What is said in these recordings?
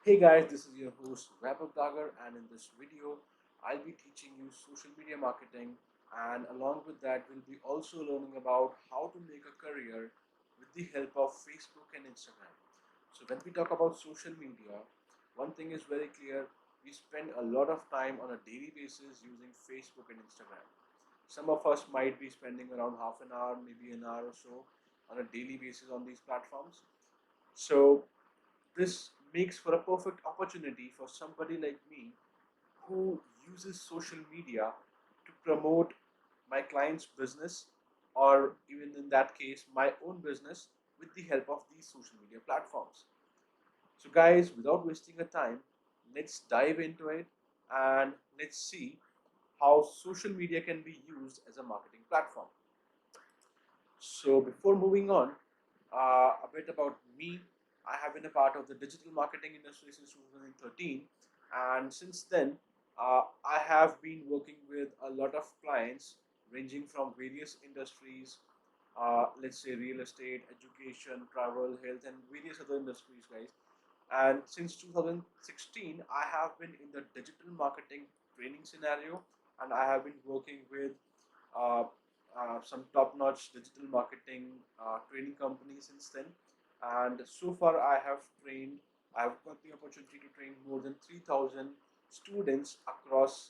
Hey guys, this is your host Vaibhav Dagar, and in this video, I'll be teaching you social media marketing, and along with that, we'll be also learning about how to make a career with the help of Facebook and Instagram. So, when we talk about social media, one thing is very clear: we spend a lot of time on a daily basis using Facebook and Instagram. Some of us might be spending around half an hour, maybe an hour or so, on a daily basis on these platforms. So, this makes for a perfect opportunity for somebody like me who uses social media to promote my client's business, or even in that case, my own business, with the help of these social media platforms. So, guys, without wasting a time, let's dive into it and let's see how social media can be used as a marketing platform. So before moving on, a bit about me. I have been a part of the digital marketing industry since 2013, and since then, I have been working with a lot of clients ranging from various industries, let's say real estate, education, travel, health, and various other industries, guys. And since 2016, I have been in the digital marketing training scenario, and I have been working with uh, some top-notch digital marketing training companies since then. And so far, I have got the opportunity to train more than 3,000 students across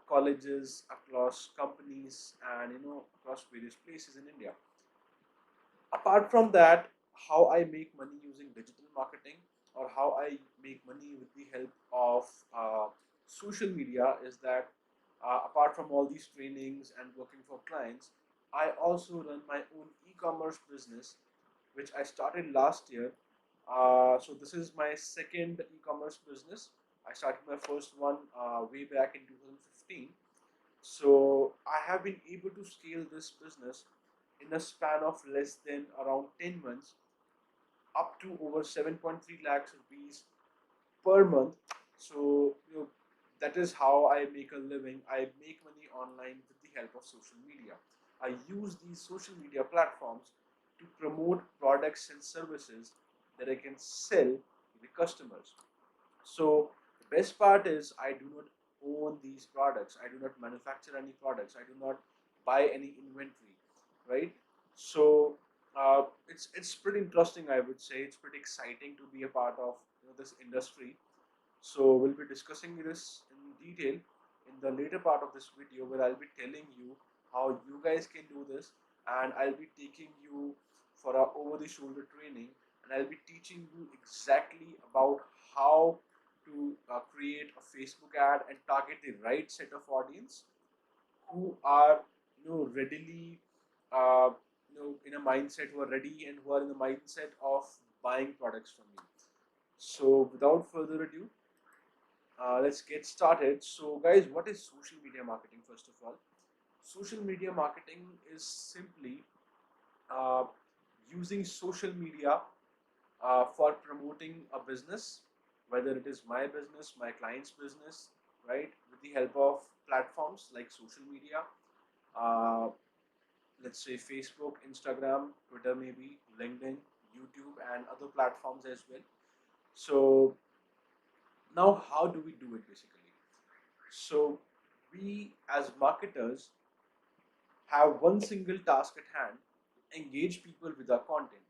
colleges, across companies, and across various places in India. Apart from that, how I make money using digital marketing, or how I make money with the help of social media, is that apart from all these trainings and working for clients, I also run my own e-commerce business, which I started last year. So this is my second e-commerce business. I started my first one way back in 2015. So I have been able to scale this business in a span of less than around 10 months, up to over 7.3 lakhs rupees per month. So that is how I make a living. I make money online with the help of social media. I use these social media platforms to promote products and services that I can sell to the customers. So the best part is I do not own these products. I do not manufacture any products. I do not buy any inventory, right? So it's pretty interesting. I would say it's pretty exciting to be a part of this industry. So we'll be discussing this in detail in the later part of this video, where I'll be telling you how you guys can do this, and I'll be taking you for a over-the-shoulder training, and I'll be teaching you exactly about how to create a Facebook ad and target the right set of audience who are readily uh, in a mindset, who are ready and who are in the mindset of buying products from you. So without further ado, let's get started. So, guys, what is social media marketing? First of all, social media marketing is simply uh, using social media for promoting a business, whether it is my business, my client's business, right? With the help of platforms like social media, uh, let's say Facebook, Instagram, Twitter, maybe LinkedIn, YouTube, and other platforms as well. So now, how do we do it basically? So we as marketers have one single task at hand: engage people with our content.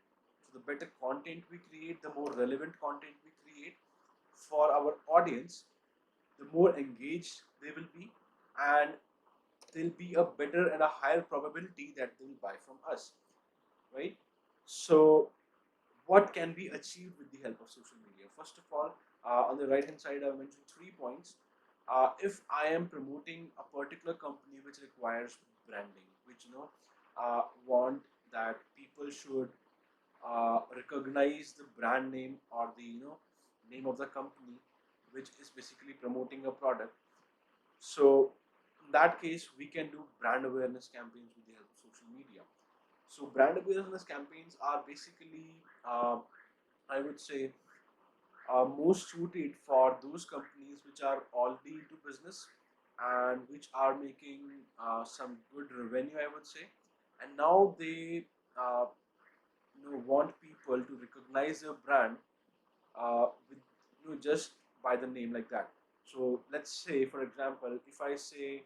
So the better content we create, the more relevant content we create for our audience, the more engaged they will be, and there'll be a better and a higher probability that they'll buy from us, right? So what can be achieved with the help of social media? First of all, on the right hand side, I've mentioned 3 points. If I am promoting a particular company which requires branding, which want that people should recognize the brand name, or the name of the company which is basically promoting a product. So in that case, we can do brand awareness campaigns with the help of social media. So brand awareness campaigns are basically, I would say, most suited for those companies which are already into business and which are making some good revenue, I would say, and now they want people to recognize their brand with just by the name like that. So let's say, for example, if I say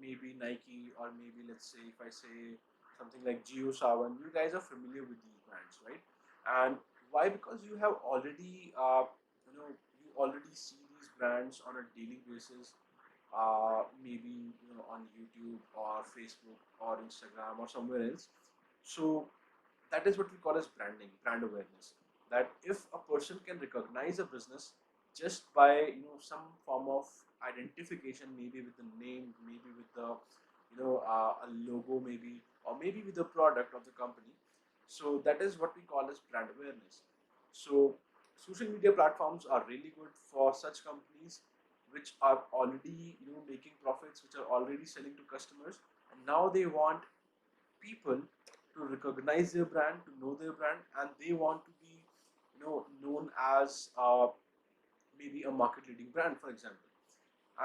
maybe Nike, or maybe let's say if I say something like Geo Sawan, you guys are familiar with these brands, right? And why? Because you have already you already see these brands on a daily basis, maybe on YouTube or Facebook or Instagram or somewhere else. So that is what we call as branding, brand awareness. That if a person can recognize a business just by some form of identification, maybe with the name, maybe with the a logo, maybe, or maybe with the product of the company. So that is what we call as brand awareness. So social media platforms are really good for such companies which are already making profits, which are already selling to customers, and now they want people to recognize their brand, to know their brand, and they want to be known as maybe a market leading brand, for example,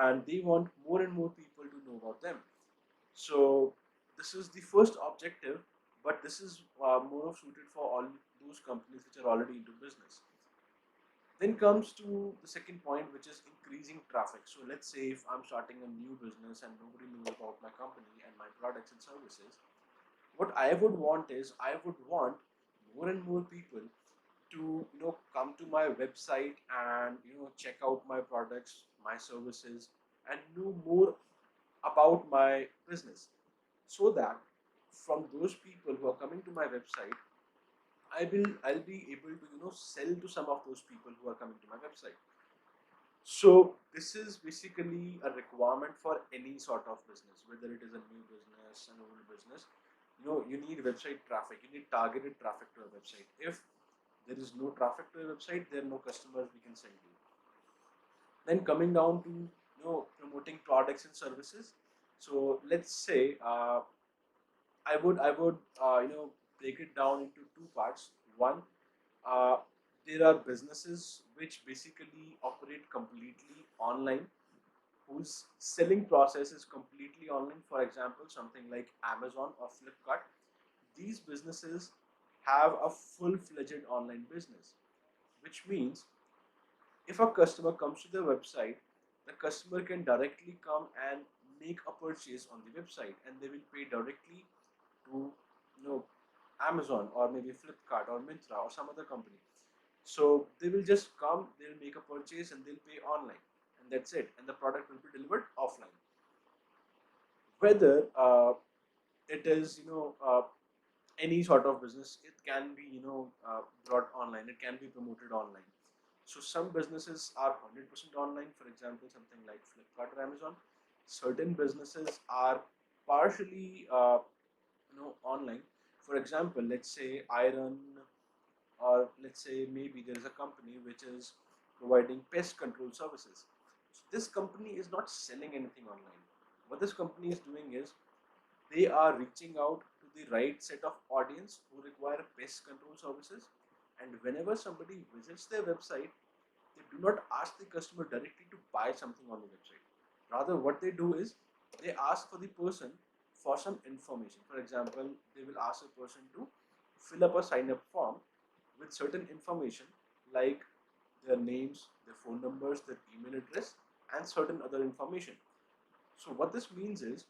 and they want more and more people to know about them. So this is the first objective, but this is more suited for all those companies which are already into business. Then comes to the second point, which is increasing traffic. So let's say if I'm starting a new business and nobody knows about my company and my products and services, what I would want is I would want more and more people to come to my website and check out my products, my services, and know more about my business, so that from those people who are coming to my website, I'll be able to sell to some of those people who are coming to my website. So this is basically a requirement for any sort of business, whether it is a new business, an old business. You need website traffic. You need targeted traffic to a website. If there is no traffic to a website, there are no customers we can send you. Then coming down to promoting products and services. So let's say I would break it down into two parts. One, uh, there are businesses which basically operate completely online, whose selling process is completely online. For example, something like Amazon or Flipkart. These businesses have a full-fledged online business, which means if a customer comes to their website, the customer can directly come and make a purchase on the website, and they will pay directly to Amazon or maybe Flipkart or Myntra or some other company. So they will just come, they'll make a purchase, and they'll pay online, and that's it. And the product will be delivered offline. Whether it is any sort of business, it can be brought online. It can be promoted online. So some businesses are 100% online. For example, something like Flipkart or Amazon. Certain businesses are partially online. For example, let's say I run, or let's say maybe there is a company which is providing pest control services. So this company is not selling anything online. What this company is doing is they are reaching out to the right set of audience who require pest control services. And whenever somebody visits their website, they do not ask the customer directly to buy something on the website. Rather, what they do is they ask for the person for some information. For example, they will ask a person to fill up a sign up form with certain information like their names, their phone numbers, their email address, and certain other information. So, what this means is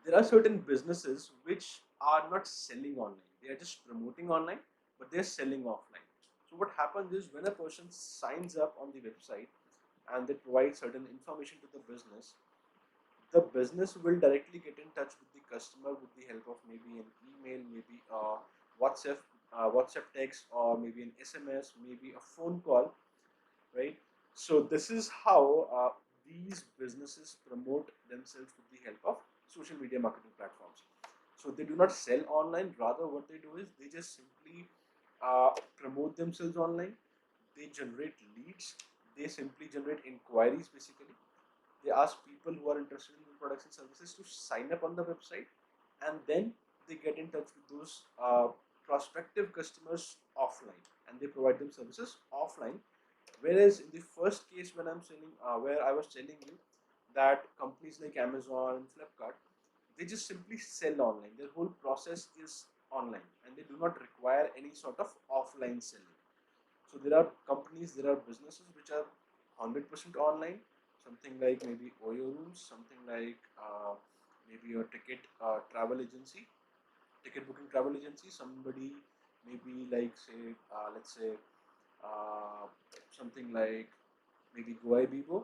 there are certain businesses which are not selling online, they are just promoting online, but they're selling offline. So what happens is when a person signs up on the website and they provide certain information to the business will directly get in touch with the customer with the help of maybe an email, maybe a whatsapp whatsapp text, or maybe an SMS, maybe a phone call, right? So this is how these businesses promote themselves with the help of social media marketing platforms. So they do not sell online. Rather, what they do is they just simply promote themselves online. They generate leads. They simply generate inquiries. Basically, they ask people who are interested in the products and services to sign up on the website, and then they get in touch with those prospective customers offline, and they provide them services offline. Whereas in the first case, when I'm selling, where I was telling you that companies like Amazon and Flipkart, they just simply sell online. Their whole process is online, and they do not require any sort of offline selling. So there are companies, there are businesses which are 100% online, something like maybe Oyo rooms, something like maybe a travel agency, ticket booking travel agency, somebody maybe like say, let's say uh, something like maybe Goibibo,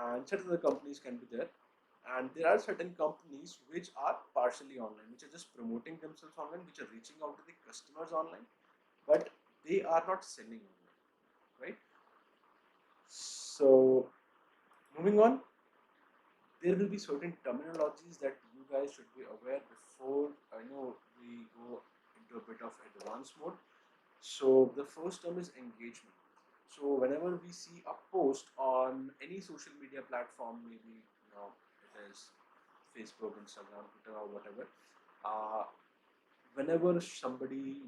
and certain other companies can be there. And there are certain companies which are partially online, which are just promoting themselves online, which are reaching out to the customers online, but they are not selling online, right? So moving on, there will be certain terminologies that you guys should be aware before I know we go into a bit of advanced mode. So the first term is engagement. So whenever we see a post on any social media platform, maybe it is Facebook, Instagram, Twitter, or whatever, uh, whenever somebody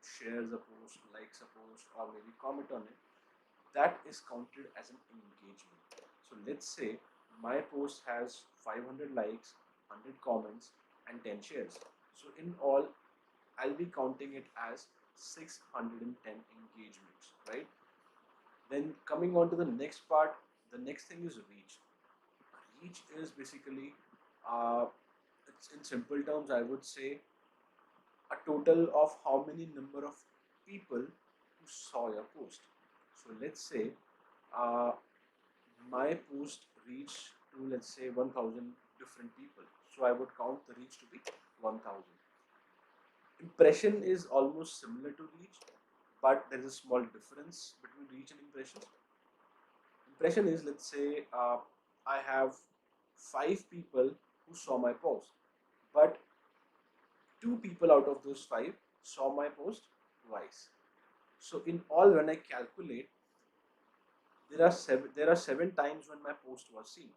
shares a post, likes a post, or maybe comment on it, that is counted as an engagement. So let's say my post has 500 likes, 100 comments, and 10 shares. So in all, I'll be counting it as 610 engagements, right? Then coming on to the next part, the next thing is reach. Reach is basically, uh, it's in simple terms, I would say a total of how many number of people who saw your post. So let's say uh, my post reached to, let's say, 1000 different people. So I would count the reach to be 1000. Impression is almost similar to reach, but there is a small difference between reach and impressions. Impression is, let's say, I have 5 people who saw my post, but 2 people out of those 5 saw my post twice. So in all, when I calculate, there are 7 times when my post was seen.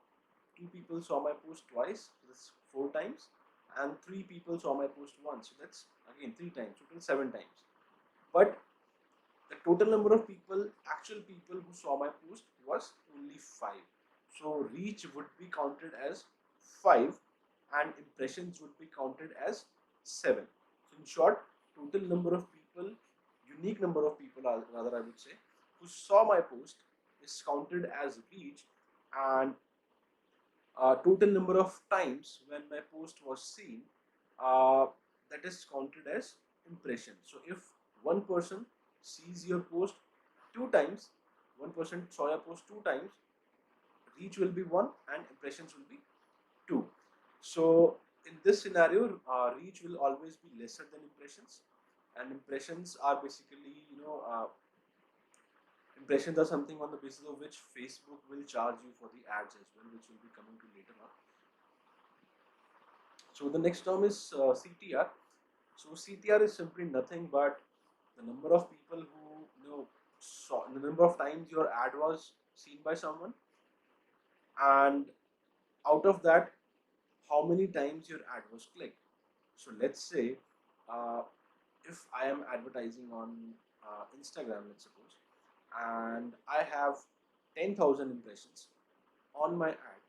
2 people saw my post twice, so that's 4 times, and 3 people saw my post once, so that's again 3 times, total 7 times. But the total number of people, actual people who saw my post was only 5. So reach would be counted as 5 and impressions would be counted as 7. So in short, total number of people, unique number of people rather I would say, who saw my post is counted as reach, and total number of times when my post was seen, uh, that is counted as impression. So if one person sees your post 2 times, one person saw your post 2 times, reach will be 1 and impressions will be 2. So in this scenario, reach will always be lesser than impressions, and impressions are basically, impressions are something on the basis of which Facebook will charge you for the ads as well, which will be coming to later on. So the next term is CTR. So CTR is simply nothing but the number of people who saw, the number of times your ad was seen by someone, and out of that, how many times your ad was clicked. So let's say uh, if I am advertising on Instagram, let's suppose, and I have 10,000 impressions on my ad,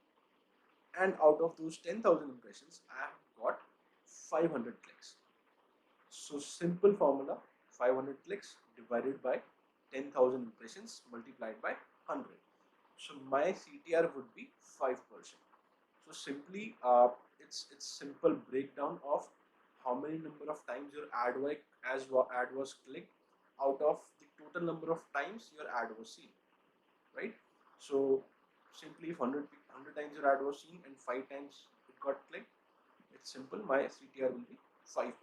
and out of those 10,000 impressions, I have got 500 clicks. So simple formula, 500 clicks divided by 10,000 impressions multiplied by 100. So my CTR would be 5%. So simply, it's simple breakdown of how many number of times your ad was clicked out of the total number of times your ad was seen, right? So simply if 100 times your ad was seen and 5 times it got clicked, it's simple, my CTR will be 5%.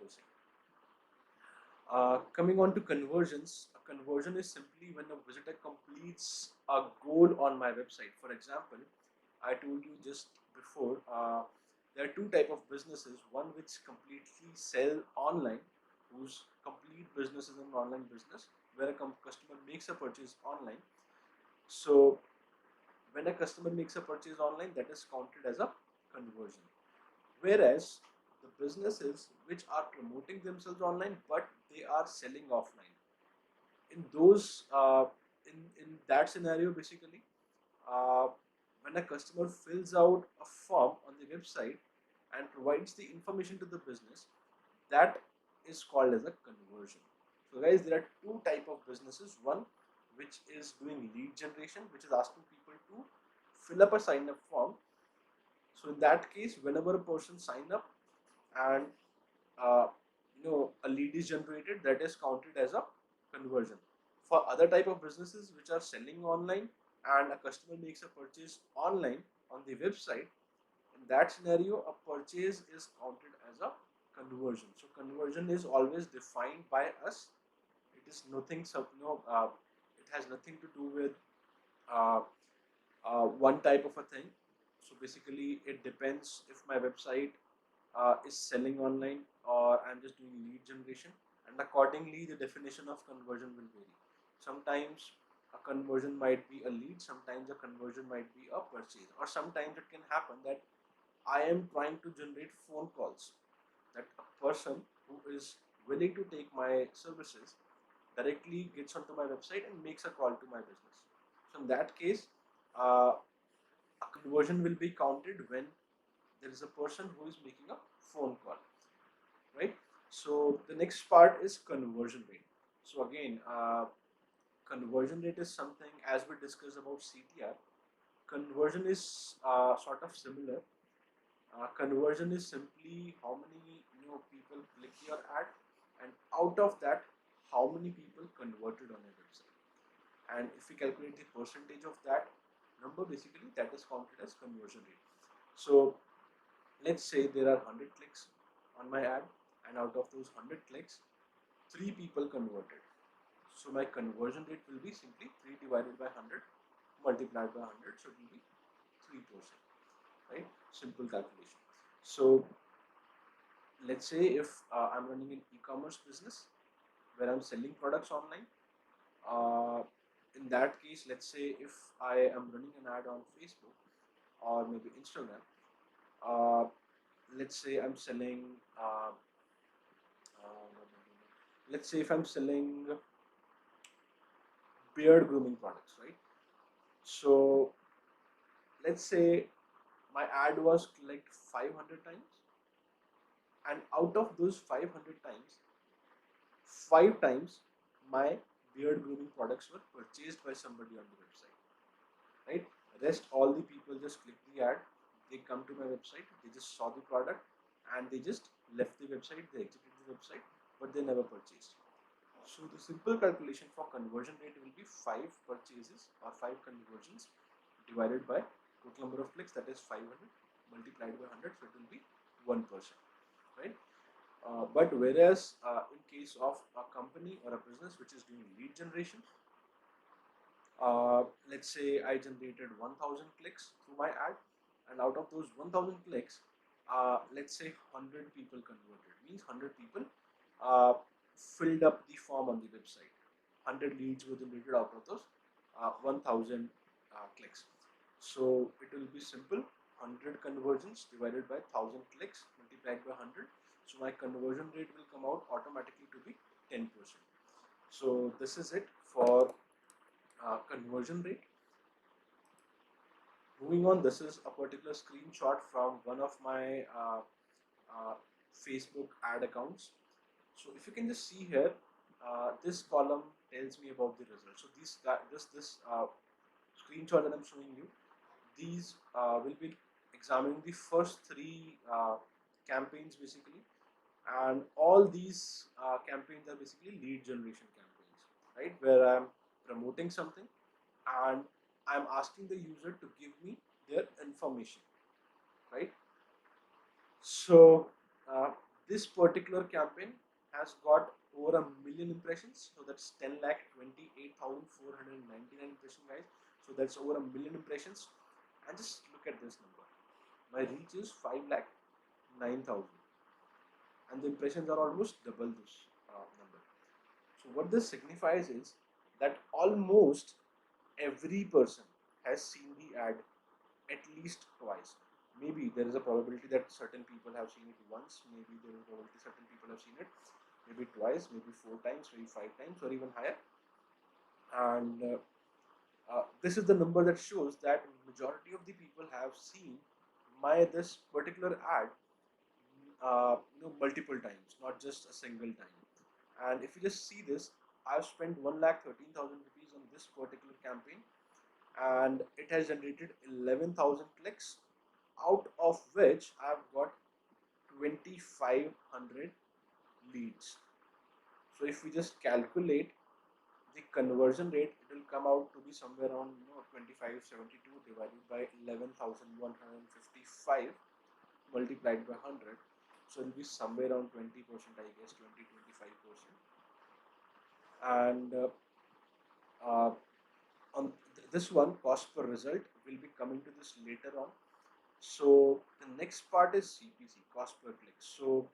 Coming on to conversions, a conversion is simply when a visitor completes a goal on my website. For example, I told you just before, there are 2 type of businesses. One which completely sell online, whose complete business is an online business, where a customer makes a purchase online. So when a customer makes a purchase online, that is counted as a conversion. Whereas the businesses which are promoting themselves online but they are selling offline, in those in that scenario, basically, uh, when a customer fills out a form on the website and provides the information to the business, that is called as a conversion. So guys, there are two type of businesses. One which is doing lead generation, which is asking people to fill up a sign up form. So in that case, whenever a person sign up and uh, a lead is generated, that is counted as a conversion. For other type of businesses which are selling online and a customer makes a purchase online on the website, in that scenario a purchase is counted as a conversion. So conversion is always defined by us. It is nothing it has nothing to do with uh, one type of a thing. So basically it depends if my website is selling online or I'm just doing lead generation, and accordingly the definition of conversion will vary. Sometimes a conversion might be a lead, sometimes a conversion might be a purchase, or sometimes it can happen that I am trying to generate phone calls, that a person who is willing to take my services directly gets onto my website and makes a call to my business. So in that case, a conversion will be counted when there is a person who is making a phone call, right? So the next part is conversion rate. So again, conversion rate is something, as we discussed about CTR, conversion is sort of similar. Conversion is simply how many people click your ad, and out of that, how many people converted on your website. And if we calculate the percentage of that number, basically that is counted as conversion rate. So let's say there are 100 clicks on my ad, and out of those 100 clicks, 3 people converted. So my conversion rate will be simply 3 divided by 100 multiplied by 100, so it will be 3%, right? Simple calculation. So let's say if I'm running an e-commerce business where I'm selling products online, uh, in that case, let's say if I am running an ad on Facebook or maybe Instagram, uh, let's say I'm selling let's say if I'm selling beard grooming products, right? So let's say my ad was clicked 500 times, and out of those 500 times, 5 times my beard grooming products were purchased by somebody on the website, right? Rest all the people just click the ad, they come to my website, they just saw the product, and they just left the website, they exited the website, but they never purchased. So the simple calculation for conversion rate will be 5 purchases or 5 conversions divided by total number of clicks, that is 500 multiplied by 100, so it will be 1%, right? But whereas in case of a company or a business which is doing lead generation, let's say I generated 1000 clicks through my ad, and out of those 1000 clicks, let's say 100 people converted, means 100 people uh, filled up the form on the website. 100 leads were generated out of those 1000 clicks. So it will be simple, 100 conversions divided by 1000 clicks multiplied by 100. So my conversion rate will come out automatically to be 10%. So this is it for conversion rate. Moving on, this is a particular screenshot from one of my uh, Facebook ad accounts. So if you can just see here, this column tells me about the results. So this screenshot that I'm showing you, these will be examining the first 3 campaigns basically, and all these campaigns are basically lead generation campaigns, right? Where I'm promoting something and I'm asking the user to give me their information, right? So uh, this particular campaign has got over a million impressions, so that's 10,28,499 impressions, guys. So that's over a million impressions, and just look at this number. My reach is 5,09,000, and the impressions are almost double this number. So what this signifies is that almost every person has seen the ad at least twice. Maybe there is a probability that certain people have seen it once, maybe there is a probability certain people have seen it maybe twice, maybe 4 times, maybe 5 times, or even higher. And this is the number that shows that majority of the people have seen my this particular ad multiple times, not just a single time. And if you just see this, I've spent 1,13,000 rupees on this particular campaign, and it has generated 11,000 clicks, out of which I've got 2,500 leads. So if we just calculate the conversion rate, it will come out to be somewhere around 2572 divided by 11,155 multiplied by 100. So it will be somewhere around 20%, I guess, 20-25%. And uh, on this one, cost per result, will be coming to this later on. So the next part is CPC, cost per click. So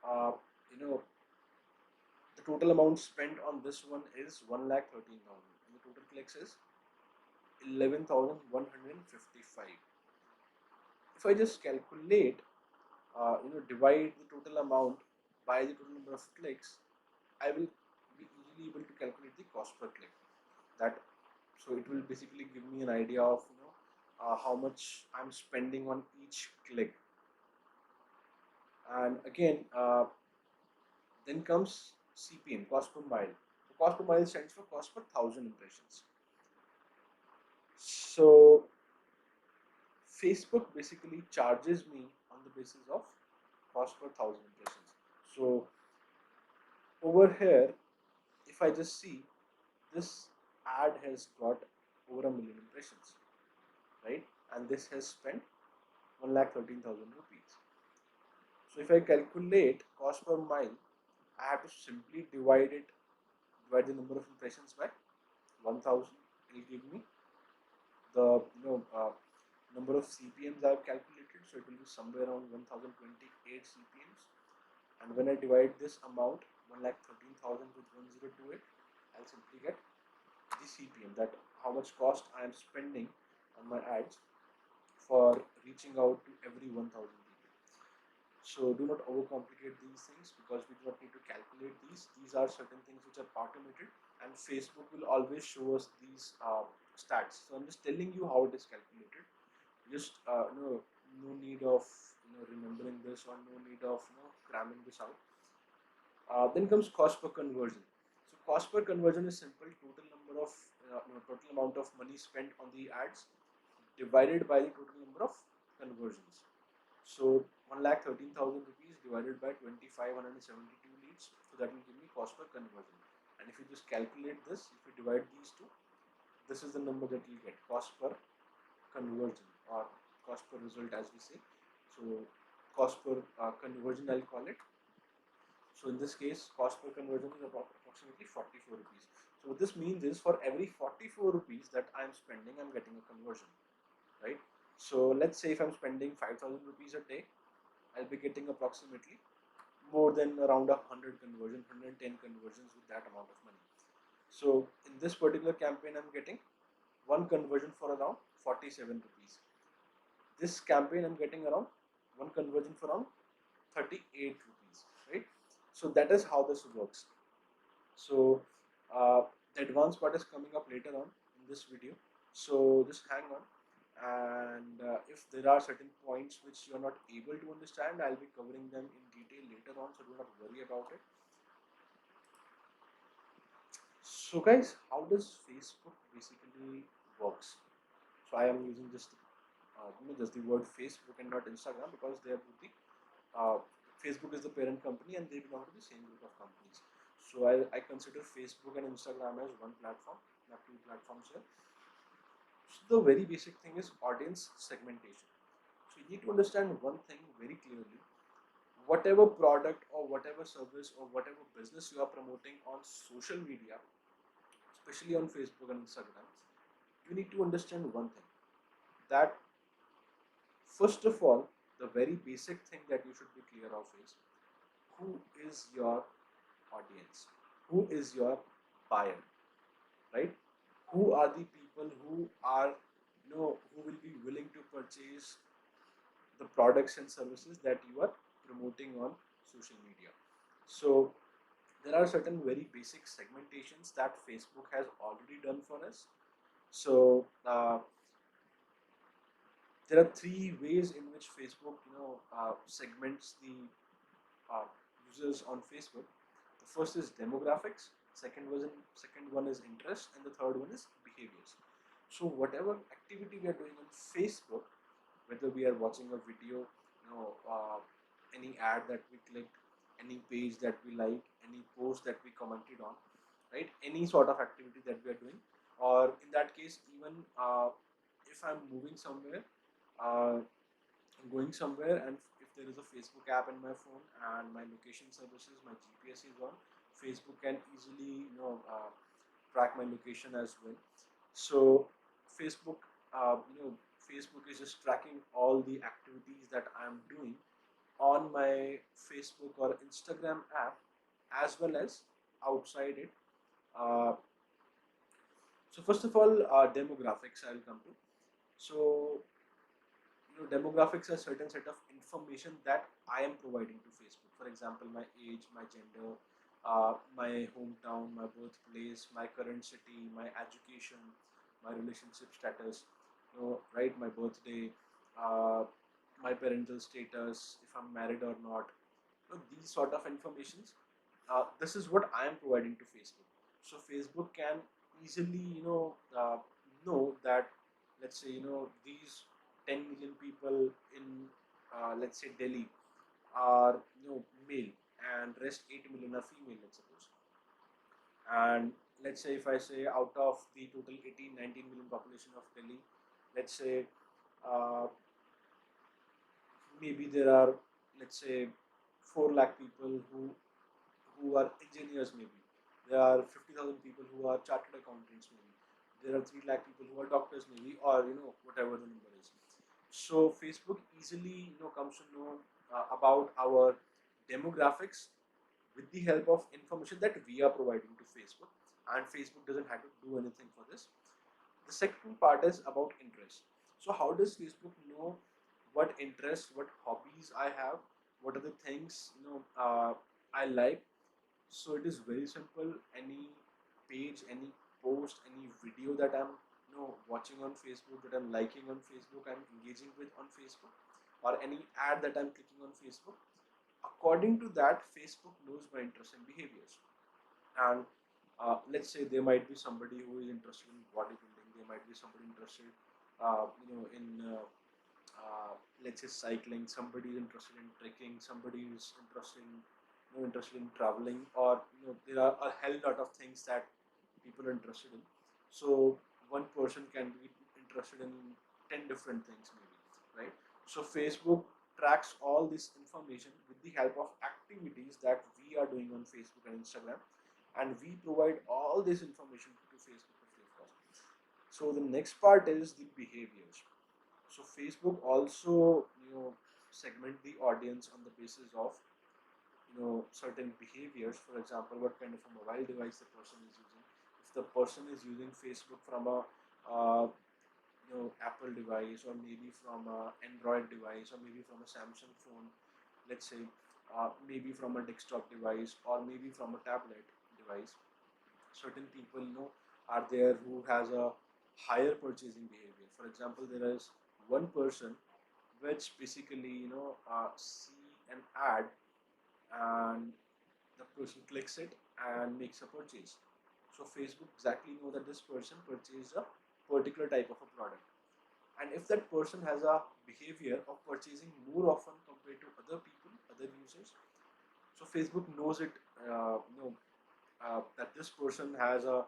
uh, you know the total amount spent on this one is 1,13,000, and the total clicks is 11,155. If I just calculate, divide the total amount by the total number of clicks, I will be easily able to calculate the cost per click. That so it will basically give me an idea of how much I'm spending on each click. And again, then comes CPM, cost per mile. So cost per mile stands for cost per 1,000 impressions. So Facebook basically charges me on the basis of cost per 1,000 impressions. So over here, if I just see, this ad has got over 1 million impressions, right? And this has spent 1,13,000 rupees. So if I calculate cost per mile, I have to simply divide the number of impressions by 1,000. It will give me the number of CPMs I have calculated. So it will be somewhere around 1,028 CPMs. And when I divide this amount, 1,13,000 with 1028, I'll simply get the CPM, that how much cost I am spending on my ads for reaching out to every 1,000 people. So do not overcomplicate these things, because we do not need to calculate these. These are certain things which are automated, and Facebook will always show us these stats. So I'm just telling you how it is calculated. Just no need of remembering this, or no need of cramming this out. Then comes cost per conversion. So cost per conversion is simple: total number of total amount of money spent on the ads divided by the total number of conversions. So 1,13,000 rupees divided by 2,572 leads. So that will give me cost per conversion. And if you just calculate this, if you divide these two, this is the number that you get, cost per conversion, or cost per result as we say. So cost per conversion, I'll call it. So in this case, cost per conversion is about approximately 44 rupees. So what this means is, for every 44 rupees that I'm spending, I'm getting a conversion, right? So let's say if I'm spending 5,000 rupees a day, I'll be getting approximately more than around 100 conversions, 110 conversions with that amount of money. So in this particular campaign, I'm getting one conversion for around 47 rupees. This campaign, I'm getting around one conversion for around 38 rupees, right? So that is how this works. So the advanced part is coming up later on in this video. So just hang on, and if there are certain points which you are not able to understand, I'll be covering them in detail later on, so do not worry about it. So guys, how does Facebook basically works? So I am using just just the word Facebook and not Instagram, because they are both the uh, Facebook is the parent company, and they belong to the same group of companies. So I consider Facebook and Instagram as one platform, not two platforms here. So the very basic thing is audience segmentation. So you need to understand one thing very clearly: whatever product or whatever service or whatever business you are promoting on social media, especially on Facebook and Instagram, you need to understand one thing, that first of all, the very basic thing that you should be clear of is, who is your audience? Who is your buyer? Right? Who are the people who are, who will be willing to purchase the products and services that you are promoting on social media? So there are certain very basic segmentations that Facebook has already done for us. So there are three ways in which Facebook segments the users on Facebook. The first is demographics, second one is interest, and the third one is behaviors. So whatever activity we are doing on Facebook, whether we are watching a video, any ad that we clicked, any page that we like, any post that we commented on, right? Any sort of activity that we are doing, or in that case, even if I'm moving somewhere, uh, I'm going somewhere, and if there is a Facebook app in my phone and my location services, my GPS is on, Facebook can easily track my location as well. So Facebook, Facebook is just tracking all the activities that I'm doing on my Facebook or Instagram app, as well as outside it. Uh, so first of all, demographics I'll come to. So demographics are certain set of information that I am providing to Facebook. For example, my age, my gender, my hometown, my birthplace, my current city, my education, my relationship status, right, my birthday, uh, my parental status, if I'm married or not, these sort of informations. This is what I am providing to Facebook. So Facebook can easily know that, let's say, these 10 million people in, let's say, Delhi are male, and rest 8 million are female, let's suppose. And let's say, if I say, out of the total 18-19 million population of Delhi, let's say, uh, maybe there are, let's say, 4 lakh people who are engineers, maybe there are 50,000 people who are chartered accountants, maybe there are 3 lakh people who are doctors, maybe, or whatever the number is. So Facebook easily comes to know about our demographics with the help of information that we are providing to Facebook, and Facebook doesn't have to do anything for this. The second part is about interest. So how does Facebook know what interests, what hobbies I have, what are the things I like? So it is very simple. Any page, any post, any video that I'm watching on Facebook, that I'm liking on Facebook, I'm engaging with on Facebook, or any ad that I'm clicking on Facebook, according to that, Facebook knows my interests and behaviors. And let's say there might be somebody who is interested in bodybuilding, there might be somebody interested in uh, let's say, cycling, somebody is interested in trekking, somebody is interested in traveling, or there are a hell lot of things that people are interested in. So one person can be interested in 10 different things, maybe, right? So Facebook tracks all this information with the help of activities that we are doing on Facebook and Instagram, and we provide all this information to Facebook for free of cost. So the next part is the behaviors. So Facebook also segment the audience on the basis of certain behaviors. For example, what kind of a mobile device the person is using. If the person is using Facebook from a Apple device, or maybe from a Android device, or maybe from a Samsung phone, let's say, maybe from a desktop device, or maybe from a tablet device, certain people are there who has a higher purchasing behavior. For example, there is one person which basically see an ad, and the person clicks it and makes a purchase. So Facebook exactly know that this person purchased a particular type of a product, and if that person has a behavior of purchasing more often compared to other people, other users, so Facebook knows it, that this person has a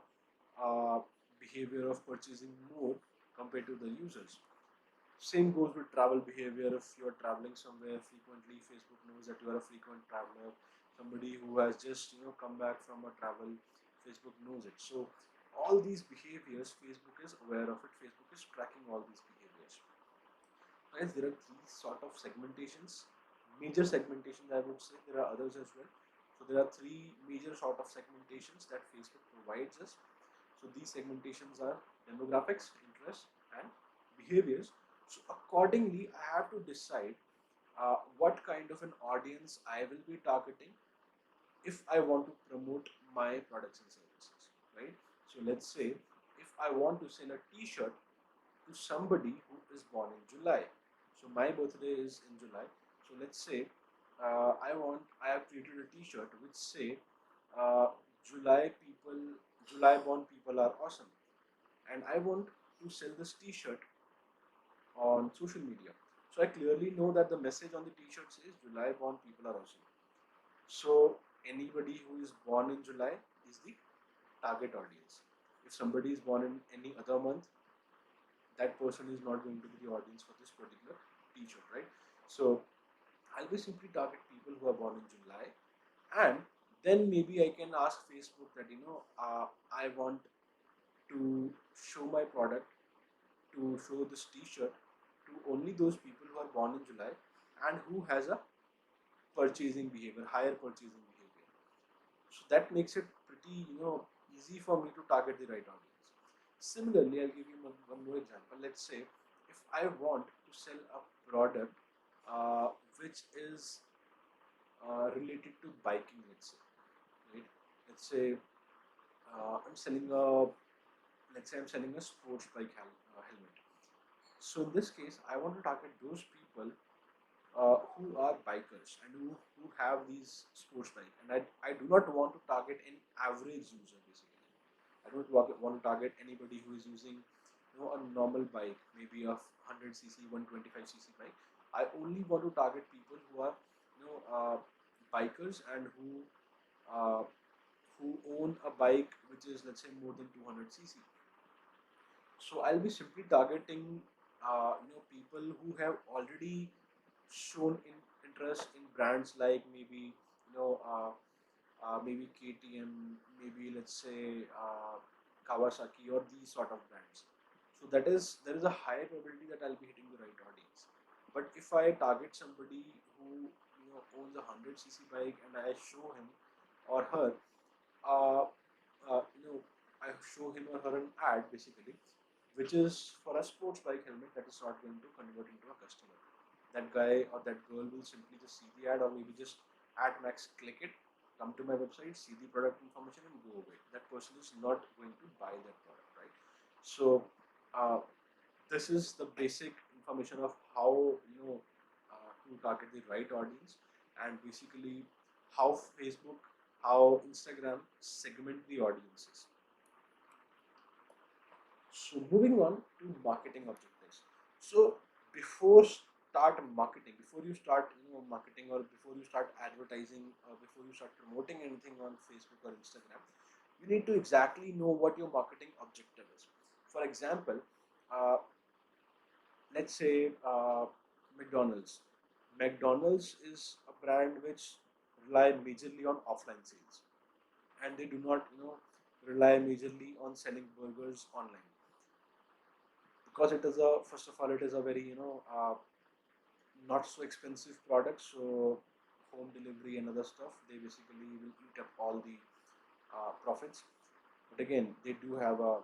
behavior of purchasing more compared to the users. Same goes with travel behavior. If you are traveling somewhere frequently, Facebook knows that you are a frequent traveler. Somebody who has just come back from a travel, Facebook knows it. So all these behaviors, Facebook is aware of it. Facebook is tracking all these behaviors. Guys, there are three sort of segmentations, major segmentations, I would say. There are others as well. So there are three major sort of segmentations that Facebook provides us. So these segmentations are demographics, interests, and behaviors. So accordingly, I have to decide what kind of an audience I will be targeting if I want to promote my products and services, right? So let's say, if I want to sell a t-shirt to somebody who is born in July. So my birthday is in July. So let's say I have created a t-shirt which say uh, July people, July born people are awesome, and I want to sell this T-shirt on social media. So I clearly know that the message on the T-shirt says July born people are awesome. So anybody who is born in July is the target audience. If somebody is born in any other month, that person is not going to be the audience for this particular T-shirt, right? So I'll be simply target people who are born in July, and then maybe I can ask Facebook that I want to show my product, to show this T-shirt to only those people who are born in July and who has a purchasing behavior, higher purchasing behavior. So that makes it pretty easy for me to target the right audience. Similarly, I'll give you one more example. Let's say if I want to sell a product uh, which is related to biking, let's say, right? Let's say I'm selling a let's say I'm selling a sports bike helmet. So in this case, I want to target those people who are bikers and who have these sports bike, and I do not want to target an average user basically. I don't want to target anybody who is using a normal bike, maybe a 100 cc, 125 cc bike. I only want to target people who are bikers and uh, who own a bike which is, let's say, more than 200 cc. So I'll be simply targeting people who have already shown interest in brands like maybe maybe KTM, maybe let's say Kawasaki or these sort of brands. So there is a higher probability that I'll be hitting the right audience. But if I target somebody who owns a 100 cc bike and I show him or her uh, uh, you know, I show him or her an ad basically, which is for a sports bike helmet that is not going to convert into a customer. That guy or that girl will simply just see the ad or maybe just at max click it, come to my website, see the product information and go away. That person is not going to buy that product, right? So uh, this is the basic information of how to target the right audience, and basically how Facebook, how Instagram segment the audiences. So moving on to marketing objectives. So before start marketing, before you start marketing, or before you start advertising, or before you start promoting anything on Facebook or Instagram, you need to exactly know what your marketing objective is. For example, uh, let's say McDonald's. McDonald's is a brand which rely majorly on offline sales, and they do not rely majorly on selling burgers online, because it is a first of all it is a very not so expensive product. So home delivery and other stuff, they basically will eat up all the profits. But again, they do have a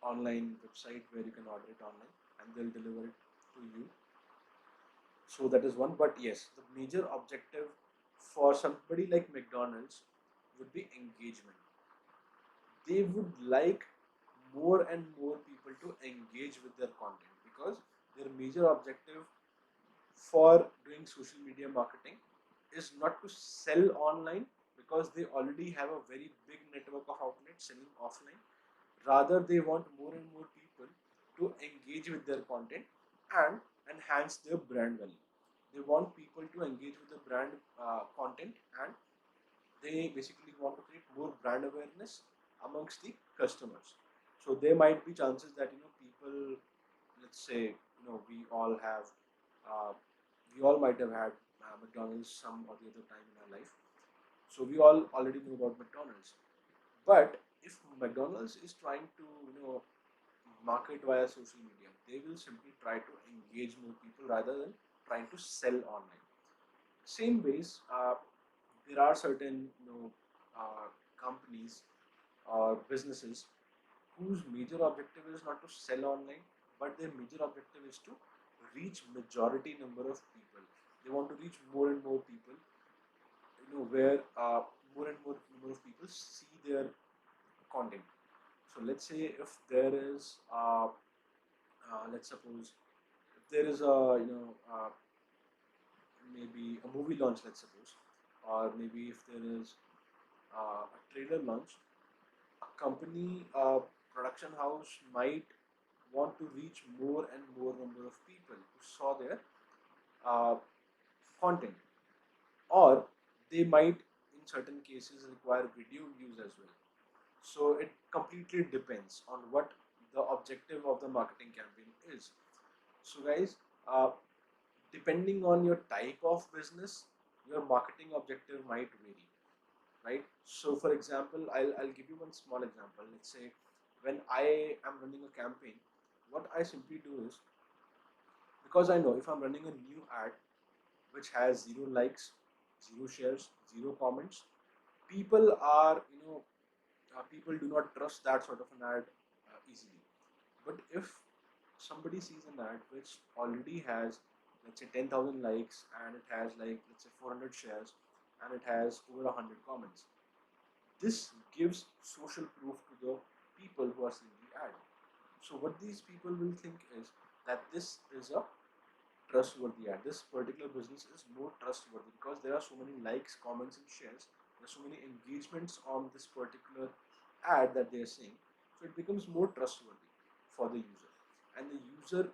online website where you can order it online and they'll deliver it to you. So that is one. But yes, the major objective for somebody like McDonald's would be engagement. They would like more and more people to engage with their content, because their major objective for doing social media marketing is not to sell online, because they already have a very big network of outlets selling offline. Rather, they want more and more people to engage with their content and enhance their brand value. They want people to engage with the brand content, and they basically want to create more brand awareness amongst the customers. So there might be chances that people, let's say, we all have uh, we all might have had McDonald's some or the other time in our life, so we all already know about McDonald's. But if McDonald's is trying to market via social media, they will simply try to engage more people rather than trying to sell online. Same ways, there are certain companies or businesses whose major objective is not to sell online, but their major objective is to reach majority number of people. They want to reach more and more people, where more and more number of people see their content. So let's say if there is, let's suppose, if there is a maybe a movie launch, let's suppose, or maybe if there is a trailer launch, a company production house might want to reach more and more number of people who saw their uh, content, or they might in certain cases require video views as well. So it completely depends on what the objective of the marketing campaign is. So guys, depending on your type of business, your marketing objective might vary, right? So for example, I'll give you one small example. Let's say when I am running a campaign, what I simply do is, because I know if I'm running a new ad which has zero likes, zero shares, zero comments, people are, people do not trust that sort of an ad easily. But if somebody sees an ad which already has, let's say, 10,000 likes, and it has like, let's say, 400 shares, and it has over 100 comments, this gives social proof to the people who are seeing the ad. So what these people will think is that this is a trustworthy ad. This particular business is more trustworthy because there are so many likes, comments, and shares. There are so many engagements on this particular ad that they are seeing. So it becomes more trustworthy for the user. And the user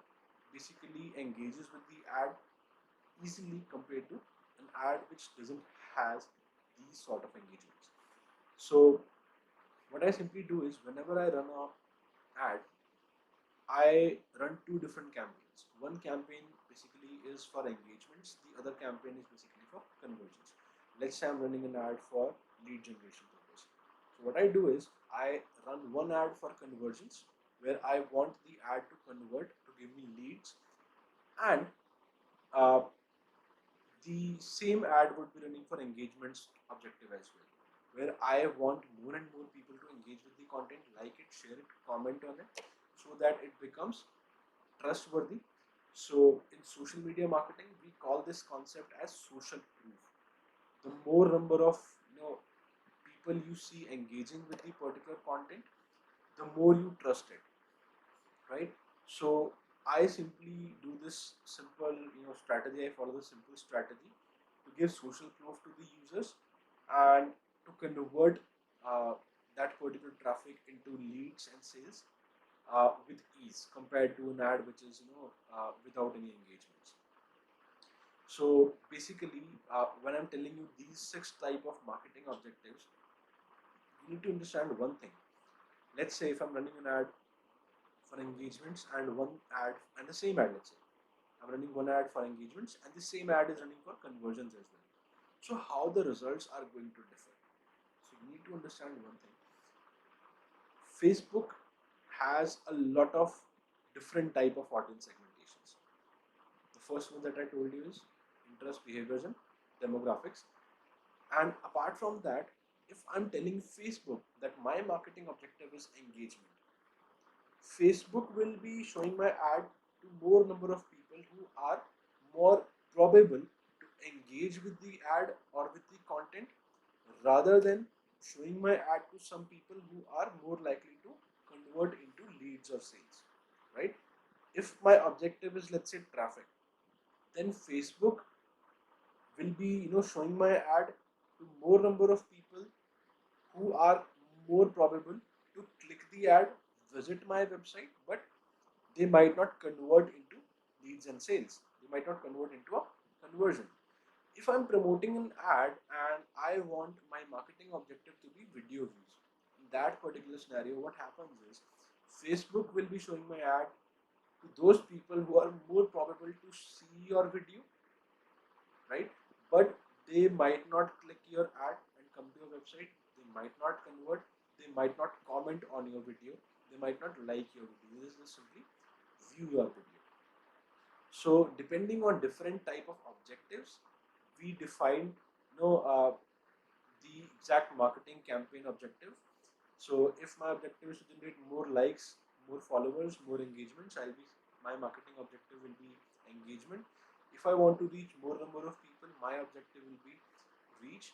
basically engages with the ad easily compared to an ad which doesn't has these sort of engagements. So what I simply do is whenever I run a ad, I run two different campaigns. One campaign basically is for engagements, the other campaign is basically for conversions. Let's say I'm running an ad for lead generation purpose. So what I do is I run one ad for conversions where I want the ad to convert to give me leads, and uh, the same ad would be running for engagements objective as well, where I want more and more people to engage with the content, like it, share it, comment on it, so that it becomes trustworthy. So in social media marketing, we call this concept as social proof. The more number of, people you see engaging with the particular content, the more you trust it, right? So I simply do this simple, strategy. I follow the simple strategy to give social proof to the users and to convert uh, that particular traffic into leads and sales with ease compared to an ad which is, without any engagements. So basically, when I'm telling you these six type of marketing objectives, you need to understand one thing. Let's say if I'm running an ad for engagements and one ad and the same ad, let's say I'm running one ad for engagements and the same ad is running for conversions as well. So how the results are going to differ? So you need to understand one thing. Facebook has a lot of different type of audience segmentations. The first one that I told you is interest, behaviors, and demographics. And apart from that, if I'm telling Facebook that my marketing objective is engagement, Facebook will be showing my ad to more number of people who are more probable to engage with the ad or with the content, rather than showing my ad to some people who are more likely to convert into leads or sales, right? If my objective is, let's say, traffic, then Facebook will be, showing my ad to more number of people who are more probable to click the ad, visit my website, but they might not convert into leads and sales. They might not convert into a conversion. If I'm promoting an ad and I want my marketing objective to be video views, in that particular scenario, what happens is Facebook will be showing my ad to those people who are more probable to see your video, right? But they might not click your ad and come to your website. They might not convert. They might not comment on your video. They might not like your video. This is simply view your video. So depending on different type of objectives, we define, the exact marketing campaign objective. So if my objective is to generate more likes, more followers, more engagements, my marketing objective will be engagement. If I want to reach more number of people, my objective will be reach.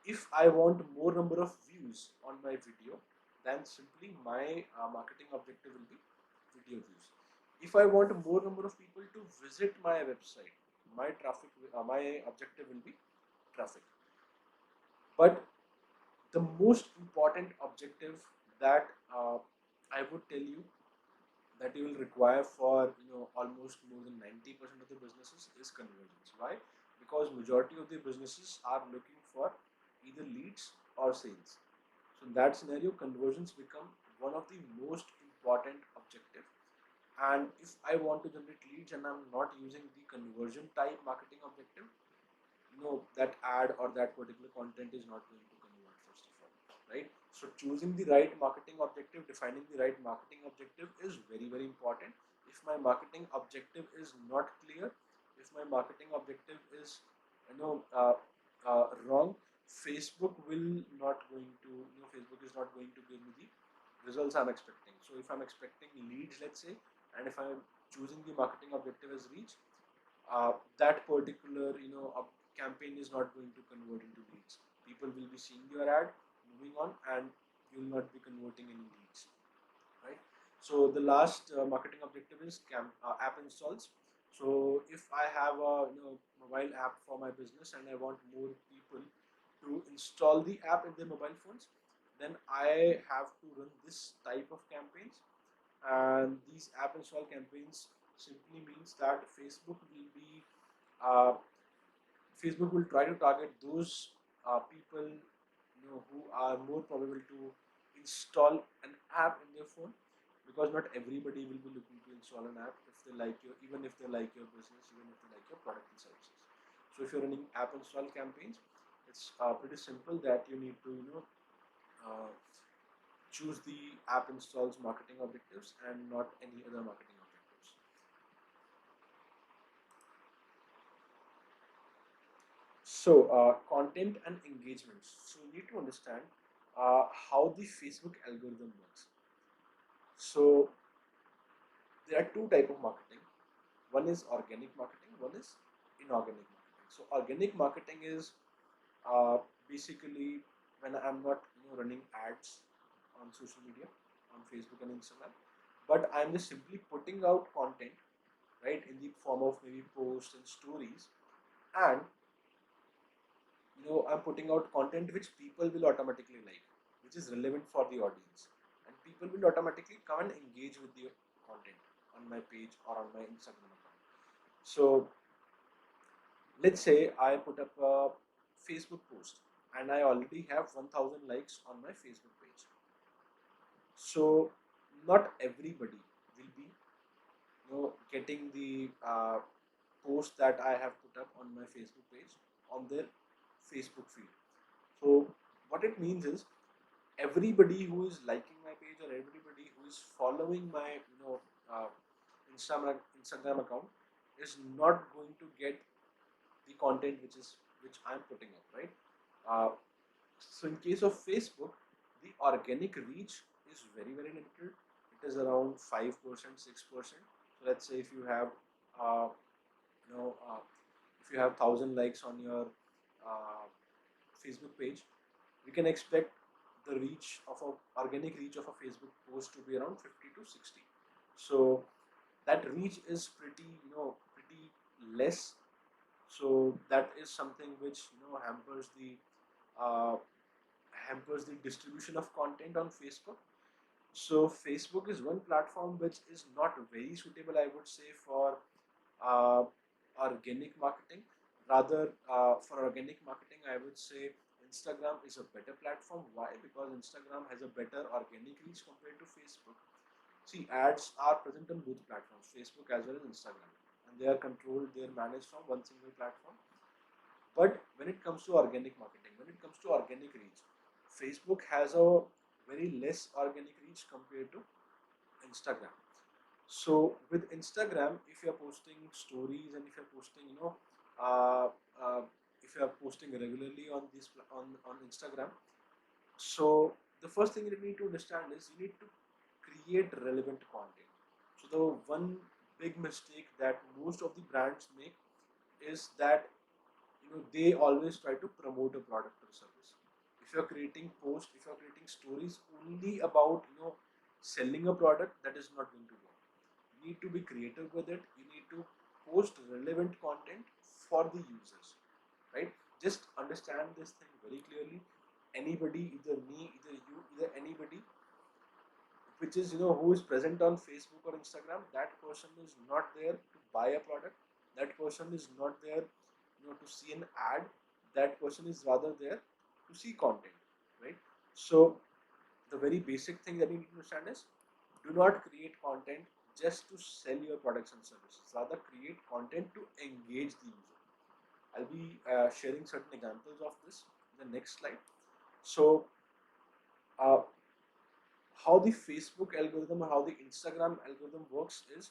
If I want more number of views on my video, then simply my marketing objective will be video views. If I want more number of people to visit my website, my objective will be traffic. But The most important objective that I would tell you that you will require for almost more than 90% of the businesses is conversions. Why? Because majority of the businesses are looking for either leads or sales. So in that scenario, conversions become one of the most important objective. And if I want to generate leads and I'm not using the conversion type marketing objective, that ad or that particular content is not going to convert, first of all, right? So choosing the right marketing objective, defining the right marketing objective is very, very important. If my marketing objective is not clear, if my marketing objective is wrong, Facebook is not going to give me the results I'm expecting. So if I'm expecting leads, let's say, and if I'm choosing the marketing objective as reach, that particular campaign is not going to convert into leads. People will be seeing your ad, moving on, and you will not be converting any leads, right? So the last marketing objective is app installs. So if I have a mobile app for my business and I want more people to install the app in their mobile phones, then I have to run this type of campaigns. And these app install campaigns simply means that uh, Facebook will try to target those people who are more probable to install an app in their phone, because not everybody will be looking to install an app if they like your even if they like your business, even if they like your product and services. So if you're running app install campaigns, it's pretty simple that you need to uh, choose the app installs marketing objectives and not any other marketing objectives. So, content and engagements. So, you need to understand how the Facebook algorithm works. So, there are two type of marketing. One is organic marketing. One is inorganic marketing. So, organic marketing is uh, basically when I'm not running ads on social media, on Facebook and Instagram, but I'm just simply putting out content, right, in the form of maybe posts and stories, and I'm putting out content which people will automatically like, which is relevant for the audience, and people will automatically come and engage with the content on my page or on my Instagram account. So let's say I put up a Facebook post and I already have 1000 likes on my Facebook page. So not everybody will be getting the post that I have put up on my Facebook page on their Facebook feed. So what it means is everybody who is liking my page or everybody who is following my uh, Instagram account is not going to get the content which I'm putting up, right? Uh, so in case of Facebook, the organic reach is very, very limited. It is around 5%, 6%. So let's say uh, you know uh, if you have 1000 likes on your uh, Facebook page, we can expect the reach of a organic reach of a Facebook post to be around 50 to 60. So that reach is pretty less. So that is something which uh, hampers the distribution of content on Facebook. So Facebook is one platform which is not very suitable, I would say, for uh, organic marketing. Rather, for organic marketing, I would say Instagram is a better platform. Why? Because Instagram has a better organic reach compared to Facebook. See, ads are present on both platforms, Facebook as well as Instagram, and they are controlled, they are managed from one single platform. But when it comes to organic marketing, when it comes to organic reach, Facebook has a very less organic reach compared to Instagram. So with Instagram, if you're posting stories and if you're posting, uh, uh, if you're posting regularly on on Instagram, so the first thing you need to understand is you need to create relevant content. So the one big mistake that most of the brands make is that they always try to promote a product or service. If you're creating posts, if you're creating stories only about selling a product, that is not going to work. You need to be creative with it. You need to post relevant content for the users, right? Just understand this thing very clearly. anybody, either me, either you, either anybody, which is who is present on Facebook or Instagram, that person is not there to buy a product. That person is not there to see an ad. That person is rather there to see content, right? So the very basic thing that you need to understand is, do not create content just to sell your products and services. Rather, create content to engage the user. I'll be sharing certain examples of this in the next slide. So uh, how the Facebook algorithm or how the Instagram algorithm works is,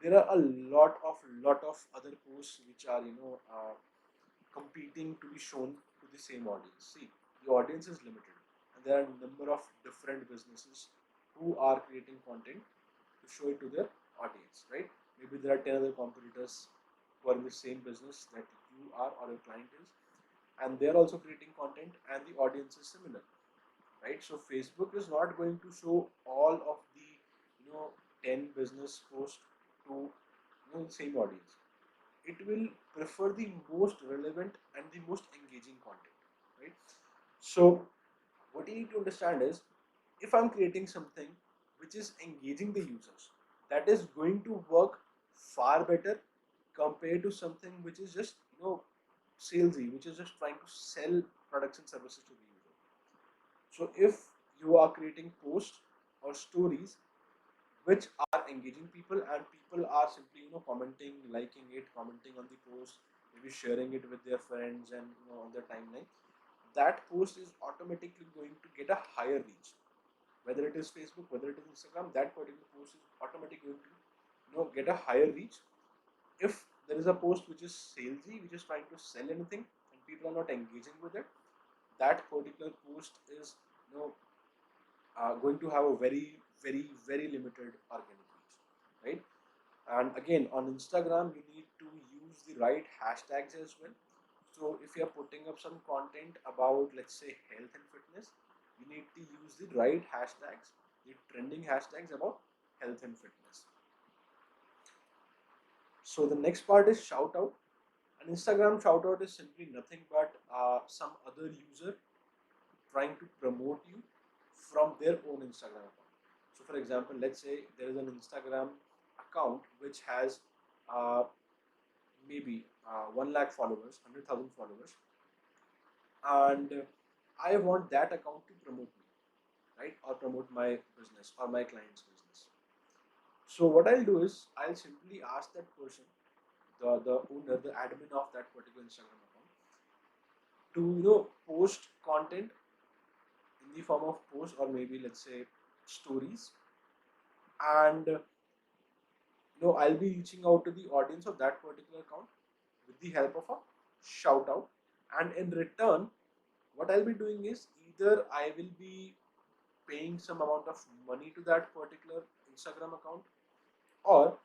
there are a lot of other posts which are competing to be shown to the same audience. See, the audience is limited, and there are a number of different businesses who are creating content to show it to their audience, right? Maybe there are 10 other competitors who are in the same business that you are or your client is, and they're also creating content, and the audience is similar, right? So Facebook is not going to show all of the 10 business posts to the same audience. It will prefer the most relevant and the most engaging content, right? So what you need to understand is, if I'm creating something which is engaging the users, that is going to work far better compared to something which is just salesy, which is just trying to sell products and services to the user. So if you are creating posts or stories which are engaging people, and people are simply commenting, liking it, commenting on the post, maybe sharing it with their friends and on their timeline, that post is automatically going to get a higher reach. Whether it is Facebook, whether it is Instagram, that particular post is automatically going to get a higher reach. If there is a post which is salesy, which is trying to sell anything, and people are not engaging with it, that particular post is going to have a very limited organic reach, right? And again, on Instagram, you need to use the right hashtags as well. So if you're putting up some content about, let's say, health and fitness, you need to use the right hashtags, the trending hashtags about health and fitness. So the next part is shout out. An Instagram shout out is simply nothing but some other user trying to promote you from their own Instagram account. So for example, let's say there is an Instagram account which has uh, maybe 1 lakh followers, 100,000 followers, and I want that account to promote me, right? Or promote my business or my client's business. So what I'll do is, I'll simply ask that person, the owner, the admin of that particular Instagram account, to post content in the form of posts, or maybe let's say stories, and I'll be reaching out to the audience of that particular account with the help of a shout out. And in return, what I'll be doing is, either I will be paying some amount of money to that particular Instagram account, or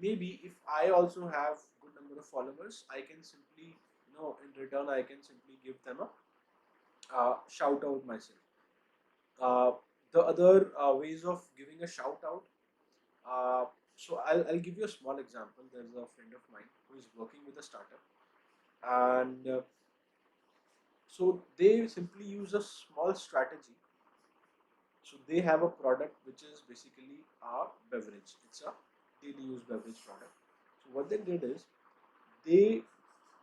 maybe if I also have good number of followers, I can simply in return I can simply give them a shout out myself. uh, the other ways of giving a shout out, so I'll give you a small example. There's a friend of mine who is working with a startup, and so they simply use a small strategy. So they have a product which is basically a beverage. It's a daily use beverage product. So what they did is, they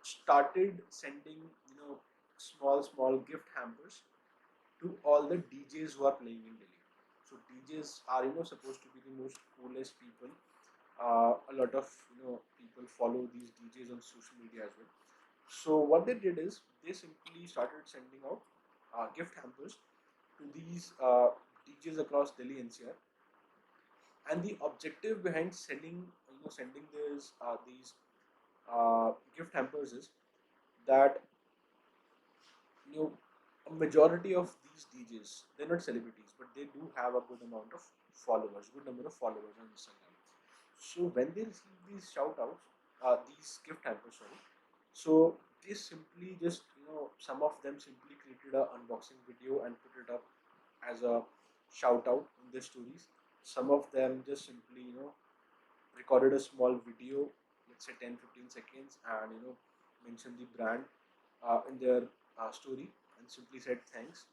started sending small gift hampers to all the DJs who are playing in Delhi. So DJs are supposed to be the most coolest people. A lot of people follow these DJs on social media as well. So what they did is, they simply started sending out gift hampers to these DJs across Delhi NCR. And the objective behind sending these gift hampers is that you know a majority of these DJs, they're not celebrities, but they do have a good amount of followers, good number of followers on Instagram. So when they receive these shout outs, these gift hampers, sorry, so they simply just some of them simply created a unboxing video and put it up as a shout out in their stories. Some of them just simply recorded a small video, let's say 10-15 seconds, and mention the brand in their story, and simply said thanks.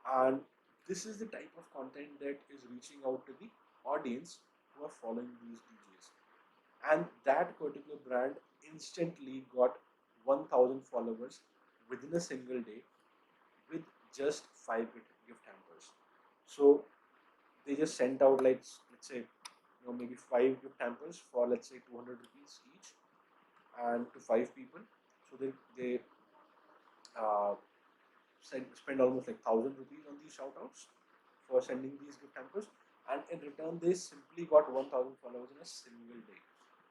And this is the type of content that is reaching out to the audience who are following these DJs. And that particular brand instantly got 1000 followers within a single day with just 5 gift hampers. So they just sent out, like, let's say, maybe 5 gift hampers for, let's say, 200 rupees each, and to 5 people. So they uh, spend almost like 1000 rupees on these shout outs for sending these gift hampers, and in return they simply got 1000 followers in a single day.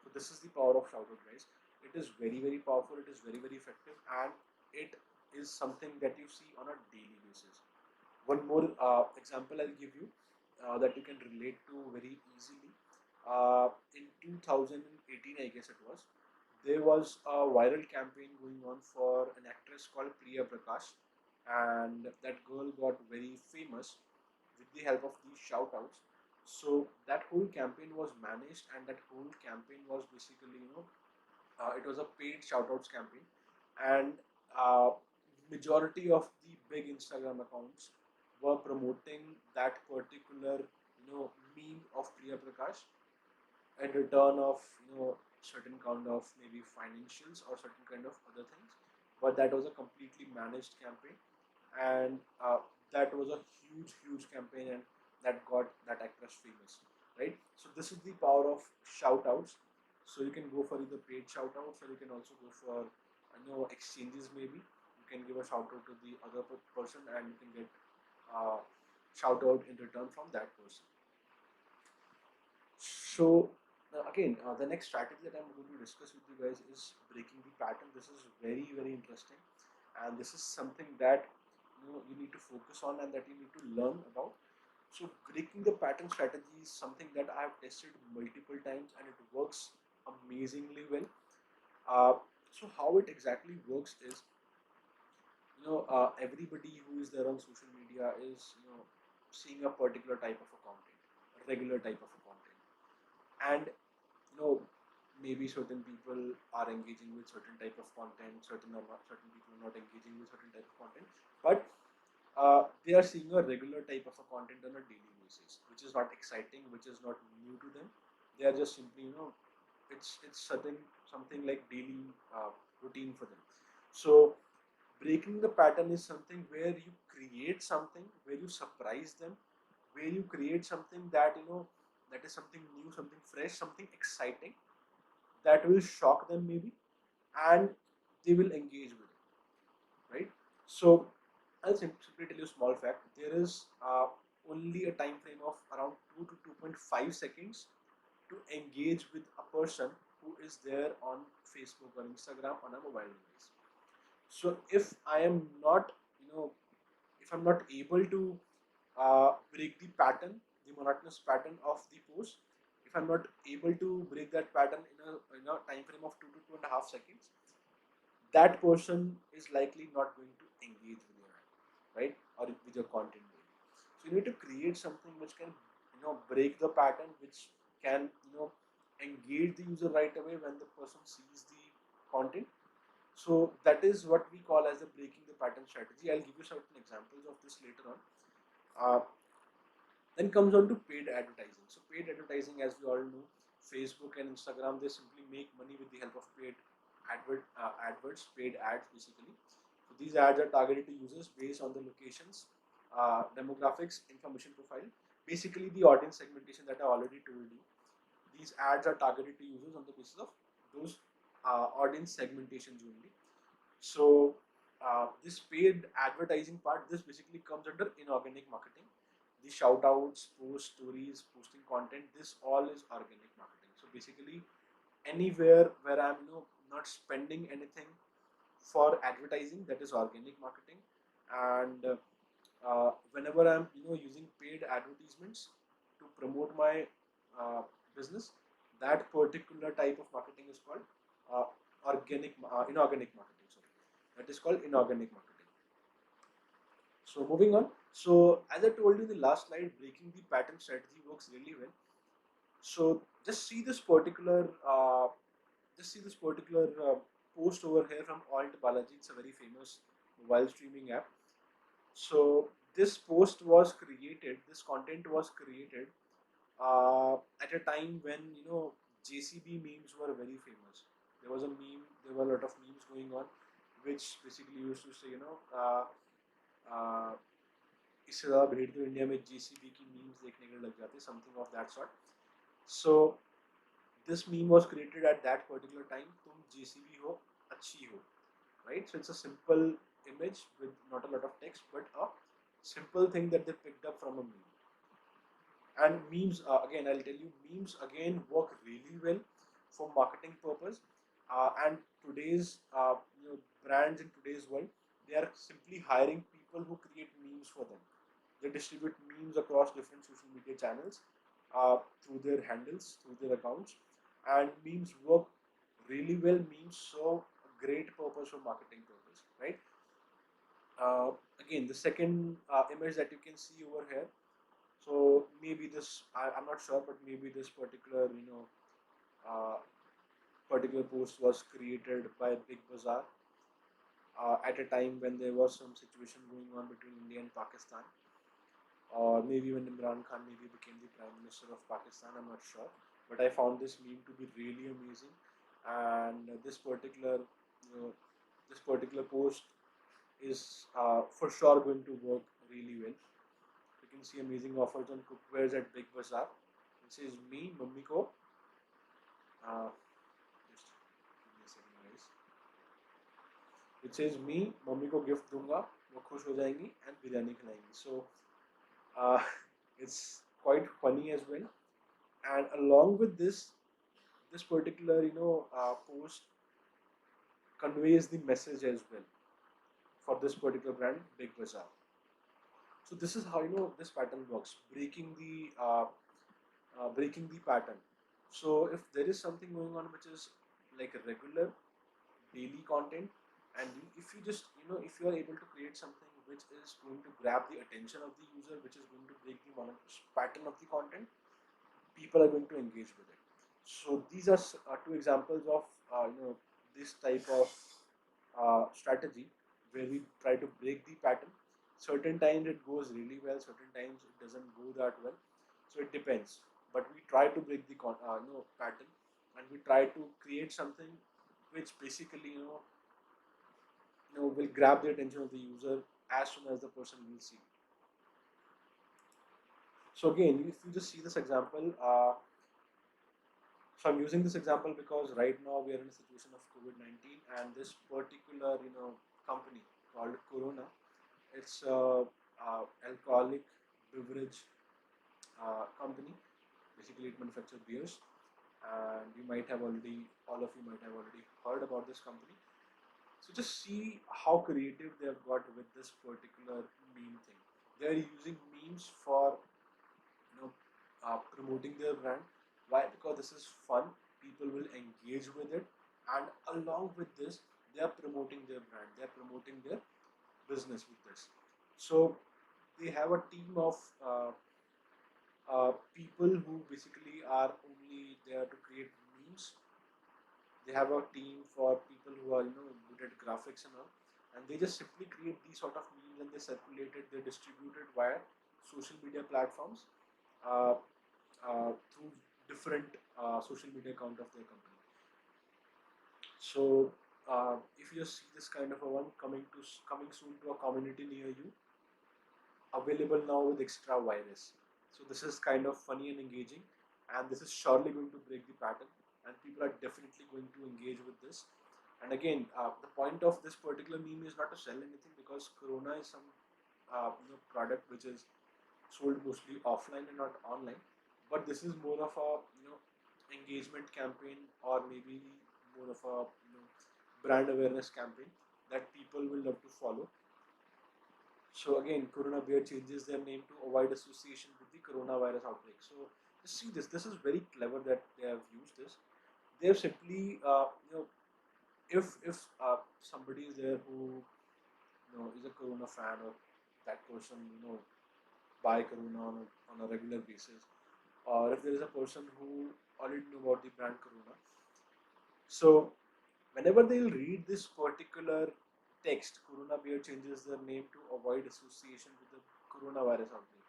So this is the power of shout out, guys. It is very, very powerful, it is very, very effective, and it is something that you see on a daily basis. One more example I'll give you that you can relate to very easily. In 2018, I guess it was, there was a viral campaign going on for an actress called Priya Prakash, and that girl got very famous with the help of these shout outs. So that whole campaign was managed, and that whole campaign was basically, it was a paid shout outs campaign, and uh, majority of the big Instagram accounts were promoting that particular, meme of Priya Prakash in return of, certain kind of maybe financials or certain kind of other things. But that was a completely managed campaign, and that was a huge, huge campaign, and that got that actress famous, right? So this is the power of shout outs. So you can go for either paid shout outs, or you can also go for, exchanges. Maybe you can give a shout out to the other person, and you can get uh, shout out in return from that person. So again, the next strategy that I'm going to discuss with you guys is breaking the pattern. This is very, very interesting, and this is something that you need to focus on and that you need to learn about. So breaking the pattern strategy is something that I have tested multiple times, and it works amazingly well. Uh, so how it exactly works is, everybody who is there on social media is, seeing a particular type of a content, a regular type of a content, and you know maybe certain people are engaging with certain type of content, certain people are not engaging with certain type of content, but they are seeing a regular type of a content on a daily basis, which is not exciting, which is not new to them. They are just simply, it's certain something like daily routine for them. So breaking the pattern is something where you create something, where you surprise them, where you create something that, that is something new, something fresh, something exciting, that will shock them maybe, and they will engage with it, right? So I'll simply tell you a small fact. There is only a time frame of around 2 to 2.5 seconds to engage with a person who is there on Facebook or Instagram on a mobile device. So if I am not, if I'm not able to break the pattern, the monotonous pattern of the post, if I'm not able to break that pattern in a time frame of 2 to 2.5 seconds, that person is likely not going to engage with your ad, right, or with your content maybe. So you need to create something which can, break the pattern, which can, engage the user right away when the person sees the content. So that is what we call as the breaking the pattern strategy. I'll give you certain examples of this later on. Uh, then comes on to paid advertising. So paid advertising, as we all know, Facebook and Instagram, they simply make money with the help of paid adverts, paid ads basically. So these ads are targeted to users based on the locations, demographics, information profile, basically the audience segmentation that I already told you. These ads are targeted to users on the basis of those audience segmentations only. So this paid advertising part, this basically comes under inorganic marketing. The shout outs, post stories, posting content, this all is organic marketing. So basically anywhere where I'm, not spending anything for advertising, that is organic marketing. And whenever I'm, using paid advertisements to promote my uh, business, that particular type of marketing is called uh, inorganic marketing. Sorry, that is called inorganic marketing. So moving on. So as I told you in the last slide, breaking the pattern strategy works really well. So just see this particular post over here from Alt Balaji. It's a very famous mobile streaming app. So this post was created, this content was created at a time when JCB memes were very famous. There was a meme, there were a lot of memes going on, which basically used to say, uh, इससे ज़्यादा भीड़ तो India में JCB की memes देखने के लिए लग जाते, something of that sort. So this meme was created at that particular time. तुम JCB हो, अच्छी हो, right? So it's a simple image with not a lot of text, but a simple thing that they picked up from a meme. And memes, again, I'll tell you, memes again work really well for marketing purpose. And today's brands in today's world, they are simply hiring people who create memes for them. They distribute memes across different social media channels, through their handles, through their accounts, and memes work really well. Memes serve a great purpose for marketing purpose, right? uh, Again, the second image that you can see over here, so maybe this, I'm not sure, but maybe this uh, particular post was created by Big Bazaar at a time when there was some situation going on between India and Pakistan, or maybe when Imran Khan maybe became the Prime Minister of Pakistan, I'm not sure. But I found this meme to be really amazing, and this particular post is for sure going to work really well. You can see amazing offers on cookwares at Big Bazaar. It says me, mummy ko. Just give me a second, guys. It says me, mummy को gift दूंगा, वो खुश हो जाएंगी and biryani खिलाएंगी. So uh, it's quite funny as well. And along with this particular post conveys the message as well for this particular brand, Big Bazaar. So this is how this pattern works, breaking the pattern. So if there is something going on which is like a regular daily content, and if you just if you are able to create something which is going to grab the attention of the user, which is going to break the pattern of the content, people are going to engage with it. So these are two examples of this type of strategy where we try to break the pattern. Certain times it goes really well, certain times it doesn't go that well. So it depends. But we try to break the pattern, and we try to create something which basically will grab the attention of the user as soon as the person will see. So again, if you just see this example, so I'm using this example because right now we are in a situation of COVID-19, and this particular company called Corona, it's a alcoholic beverage company. Basically, it manufactures beers, and you might have already, all of you might have already heard about this company. So just see how creative they have got with this particular meme thing. They are using memes for promoting their brand. Why? Because this is fun. People will engage with it, and along with this, they are promoting their brand. They are promoting their business with this. So they have a team of people who basically are only there to create memes. They have a team for people who are good at graphics and all, and they just simply create these sort of memes, and they circulate it, they distribute it via social media platforms, uh, through different social media account of their company. So if you see this kind of a one coming soon to a community near you, available now with extra virus. So this is kind of funny and engaging, and this is surely going to break the pattern, and people are definitely going to engage with this. And again, the point of this particular meme is not to sell anything, because Corona is some product which is sold mostly offline and not online. But this is more of a engagement campaign, or maybe more of a brand awareness campaign that people will love to follow. So again, Corona Beer changes their name to avoid association with the coronavirus outbreak. So just see this. This is very clever that they have used this. They have simply, if somebody is there who is a Corona fan, or that person buy Corona on a regular basis, or if there is a person who already know about the brand Corona, so whenever they will read this particular text Corona Bear changes their name to avoid association with the coronavirus outbreak,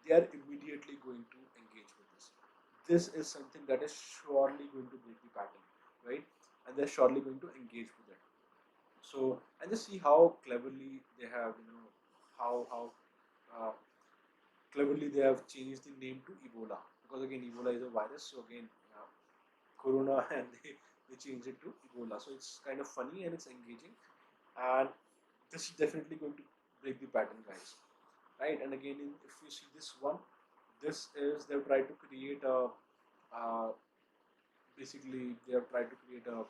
they are immediately going to engage with this. This is something that is surely going to break the pattern, right? And they're surely going to engage with it. So, and just see how cleverly they have, how uh, cleverly they have changed the name to Ebola, because again Ebola is a virus. So again, Corona and they changed it to Ebola. So it's kind of funny and it's engaging, and this is definitely going to break the pattern, guys. Right? And again, if you see this one, this is they've tried to create a basically they have tried to create a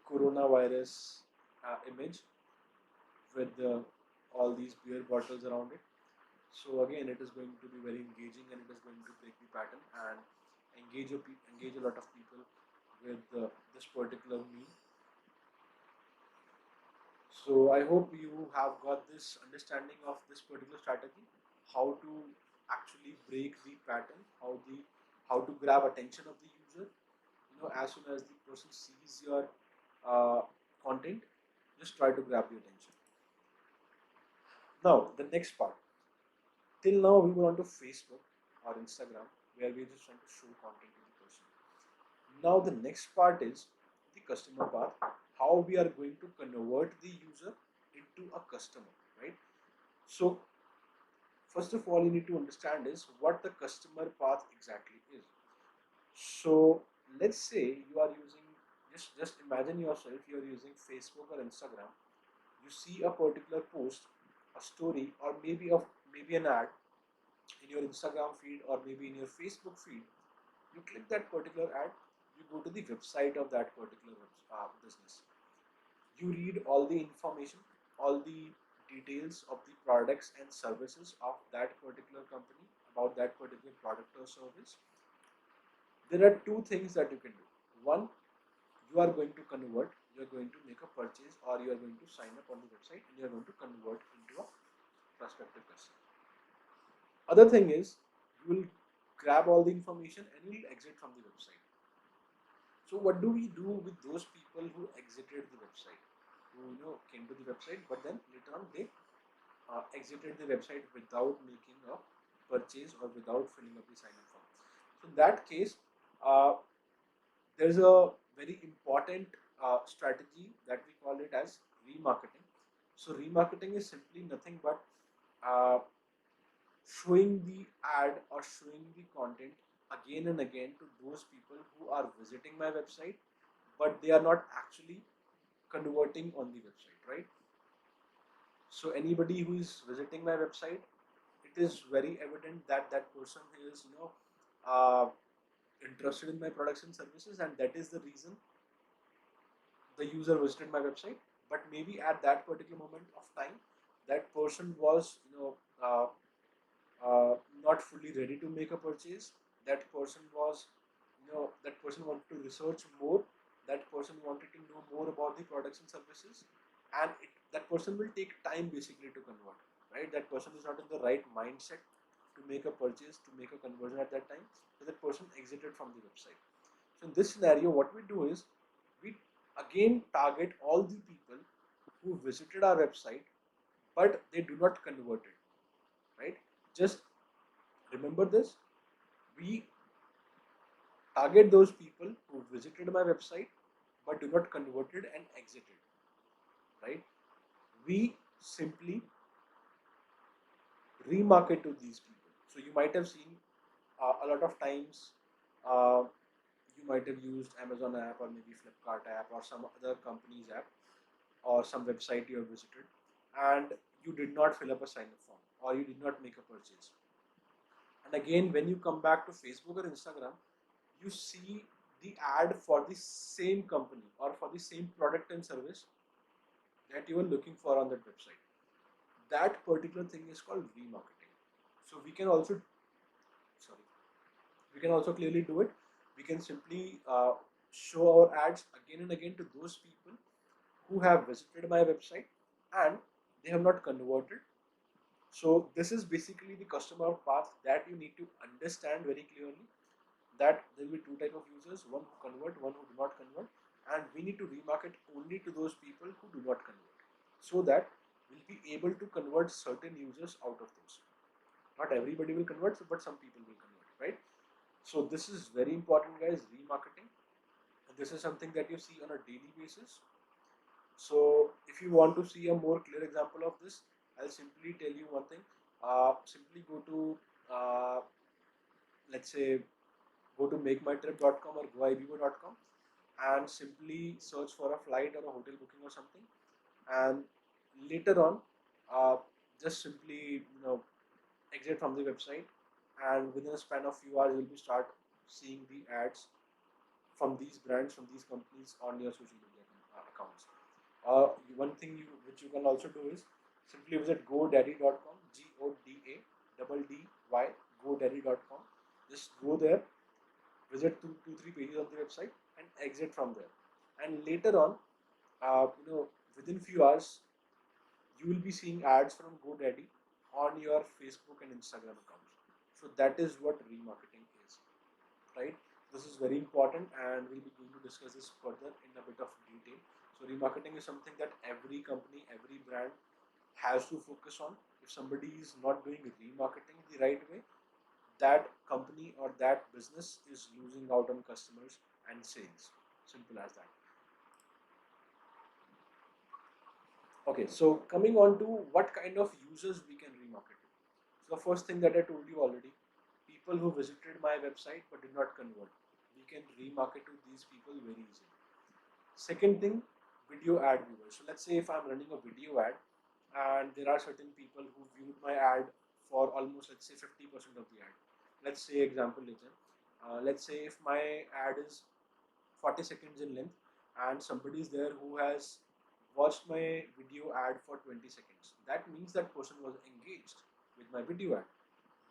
coronavirus image with all these beer bottles around it. So again, it is going to be very engaging and it is going to break the pattern and engage a lot of people with this particular meme. So I hope you have got this understanding of this particular strategy, how to actually break the pattern, how to grab attention of the user. As soon as the person sees your uh, content, just try to grab the attention. Now the next part. Till now we were onto Facebook or Instagram where we just trying to show content to the person. Now the next part is the customer path, how we are going to convert the user into a customer, right? So first of all, you need to understand is what the customer path exactly is. So let's say you are using, just imagine yourself, you are using Facebook or Instagram. You see a particular post, a story, or maybe an ad in your Instagram feed or maybe in your Facebook feed. You click that particular ad, you go to the website of that particular business. You read all the information, all the details of the products and services of that particular company, about that particular product or service. There are two things that you can do. One, you are going to convert, you are going to make a purchase, or you are going to sign up on the website and you are going to convert into a prospective customer. Other thing is, you will grab all the information and you will exit from the website. So what do we do with those people who exited the website, who came to the website but then later on they exited the website without making a purchase or without filling up the sign up form? So in that case, uh, there's a very important strategy that we call it as remarketing. So remarketing is simply nothing but uh, showing the ad or showing the content again and again to those people who are visiting my website, but they are not actually converting on the website, right? So anybody who is visiting my website, it is very evident that that person is uh, interested in my products and services, and that is the reason the user visited my website. But maybe at that particular moment of time, that person was uh, not fully ready to make a purchase. That person was, that person wanted to research more. That person wanted to know more about the products and services, and that person will take time basically to convert. Right? That person is not in the right mindset to make a purchase, to make a conversion at that time. So that person exited from the website. So in this scenario, what we do is we again target all the people who visited our website, but they do not convert it. Right? Just remember this. We target those people who visited my website but do not converted and exited, right? We simply remarket to these people. So you might have seen a lot of times, uh, you might have used Amazon app or maybe Flipkart app or some other company's app or some website you have visited, and you did not fill up a sign up form or you did not make a purchase. And again, when you come back to Facebook or Instagram, you see the ad for the same company or for the same product and service that you are looking for on that website. That particular thing is called remarketing. So sorry, we can also clearly do it. We can simply show our ads again and again to those people who have visited my website and they have not converted. So this is basically the customer path that you need to understand very clearly, that there will be two type of users, one who convert, one who do not convert. and we need to remarket only to those people who do not convert, so that we'll be able to convert certain users out of those. Not everybody will convert, but some people will convert, right? So this is very important, guys, remarketing. And this is something that you see on a daily basis. So if you want to see a more clear example of this, I'll simply tell you one thing. Simply go to, let's say, go to makemytrip.com or goibibo.com and simply search for a flight or a hotel booking or something. And later on, uh, just simply, exit from the website, and within a span of few hours, you'll be start seeing the ads from these brands, from these companies on your social media accounts. One thing which you can also do is simply visit godaddy.com, GODADDY, godaddy.com. Just go there, visit two, three pages on the website, and exit from there. And later on, within few hours, you will be seeing ads from GoDaddy on your Facebook and Instagram accounts. So that is what remarketing is, right? This is very important, and we'll be going to discuss this further in a bit of detail. So remarketing is something that every company, every brand has to focus on. If somebody is not doing remarketing the right way, that company or that business is losing out on customers and sales. Simple as that. Okay, so coming on to what kind of users we can remarket to. So the first thing that I told you already, people who visited my website but did not convert, we can remarket to these people very easily. Second thing, video ad viewers. So let's say if I'm running a video ad and there are certain people who viewed my ad for almost, let's say, 50% of the ad. Let's say, example, let's say if my ad is 40 seconds in length and somebody is there who has watched my video ad for 20 seconds. That means that person was engaged with my video ad.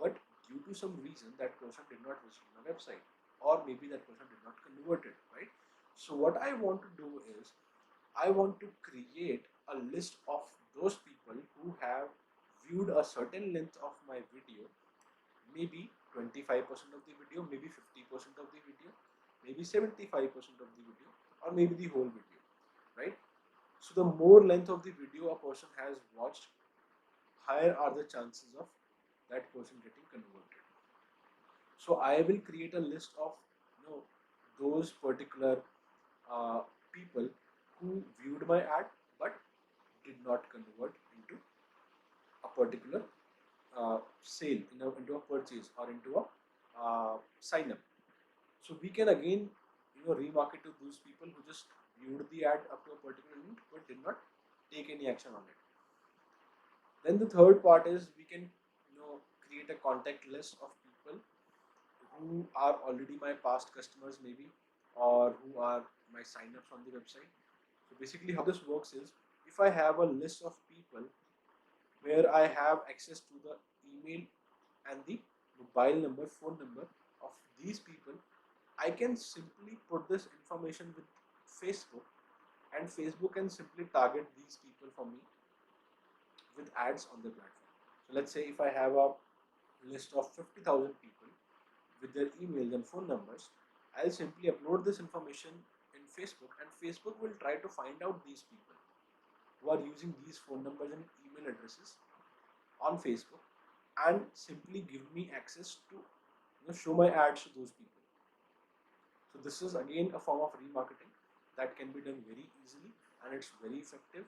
But due to some reason, that person did not visit my website, or maybe that person did not convert it, right? So what I want to do is I want to create a list of those people who have viewed a certain length of my video, maybe 25% of the video, maybe 50% of the video, maybe 75% of the video, or maybe the whole video, right? So the more length of the video a person has watched, higher are the chances of that person getting converted. So I will create a list of, those particular uh, people who viewed my ad but did not convert into a particular sale, into a purchase or into a sign up. So we can again, remarket to those people who just viewed the ad up to a particular link but did not take any action on it. Then the third part is we can, create a contact list of people who are already my past customers maybe, or who are my sign-ups on the website. So basically how this works is, if I have a list of people where I have access to the email and the mobile number, phone number of these people, I can simply put this information with Facebook, and Facebook can simply target these people for me with ads on the platform. So let's say if I have a list of 50,000 people with their emails and phone numbers, I'll simply upload this information in Facebook, and Facebook will try to find out these people who are using these phone numbers and email addresses on Facebook, and simply give me access to, show my ads to those people. So this is again a form of remarketing that can be done very easily, and it's very effective.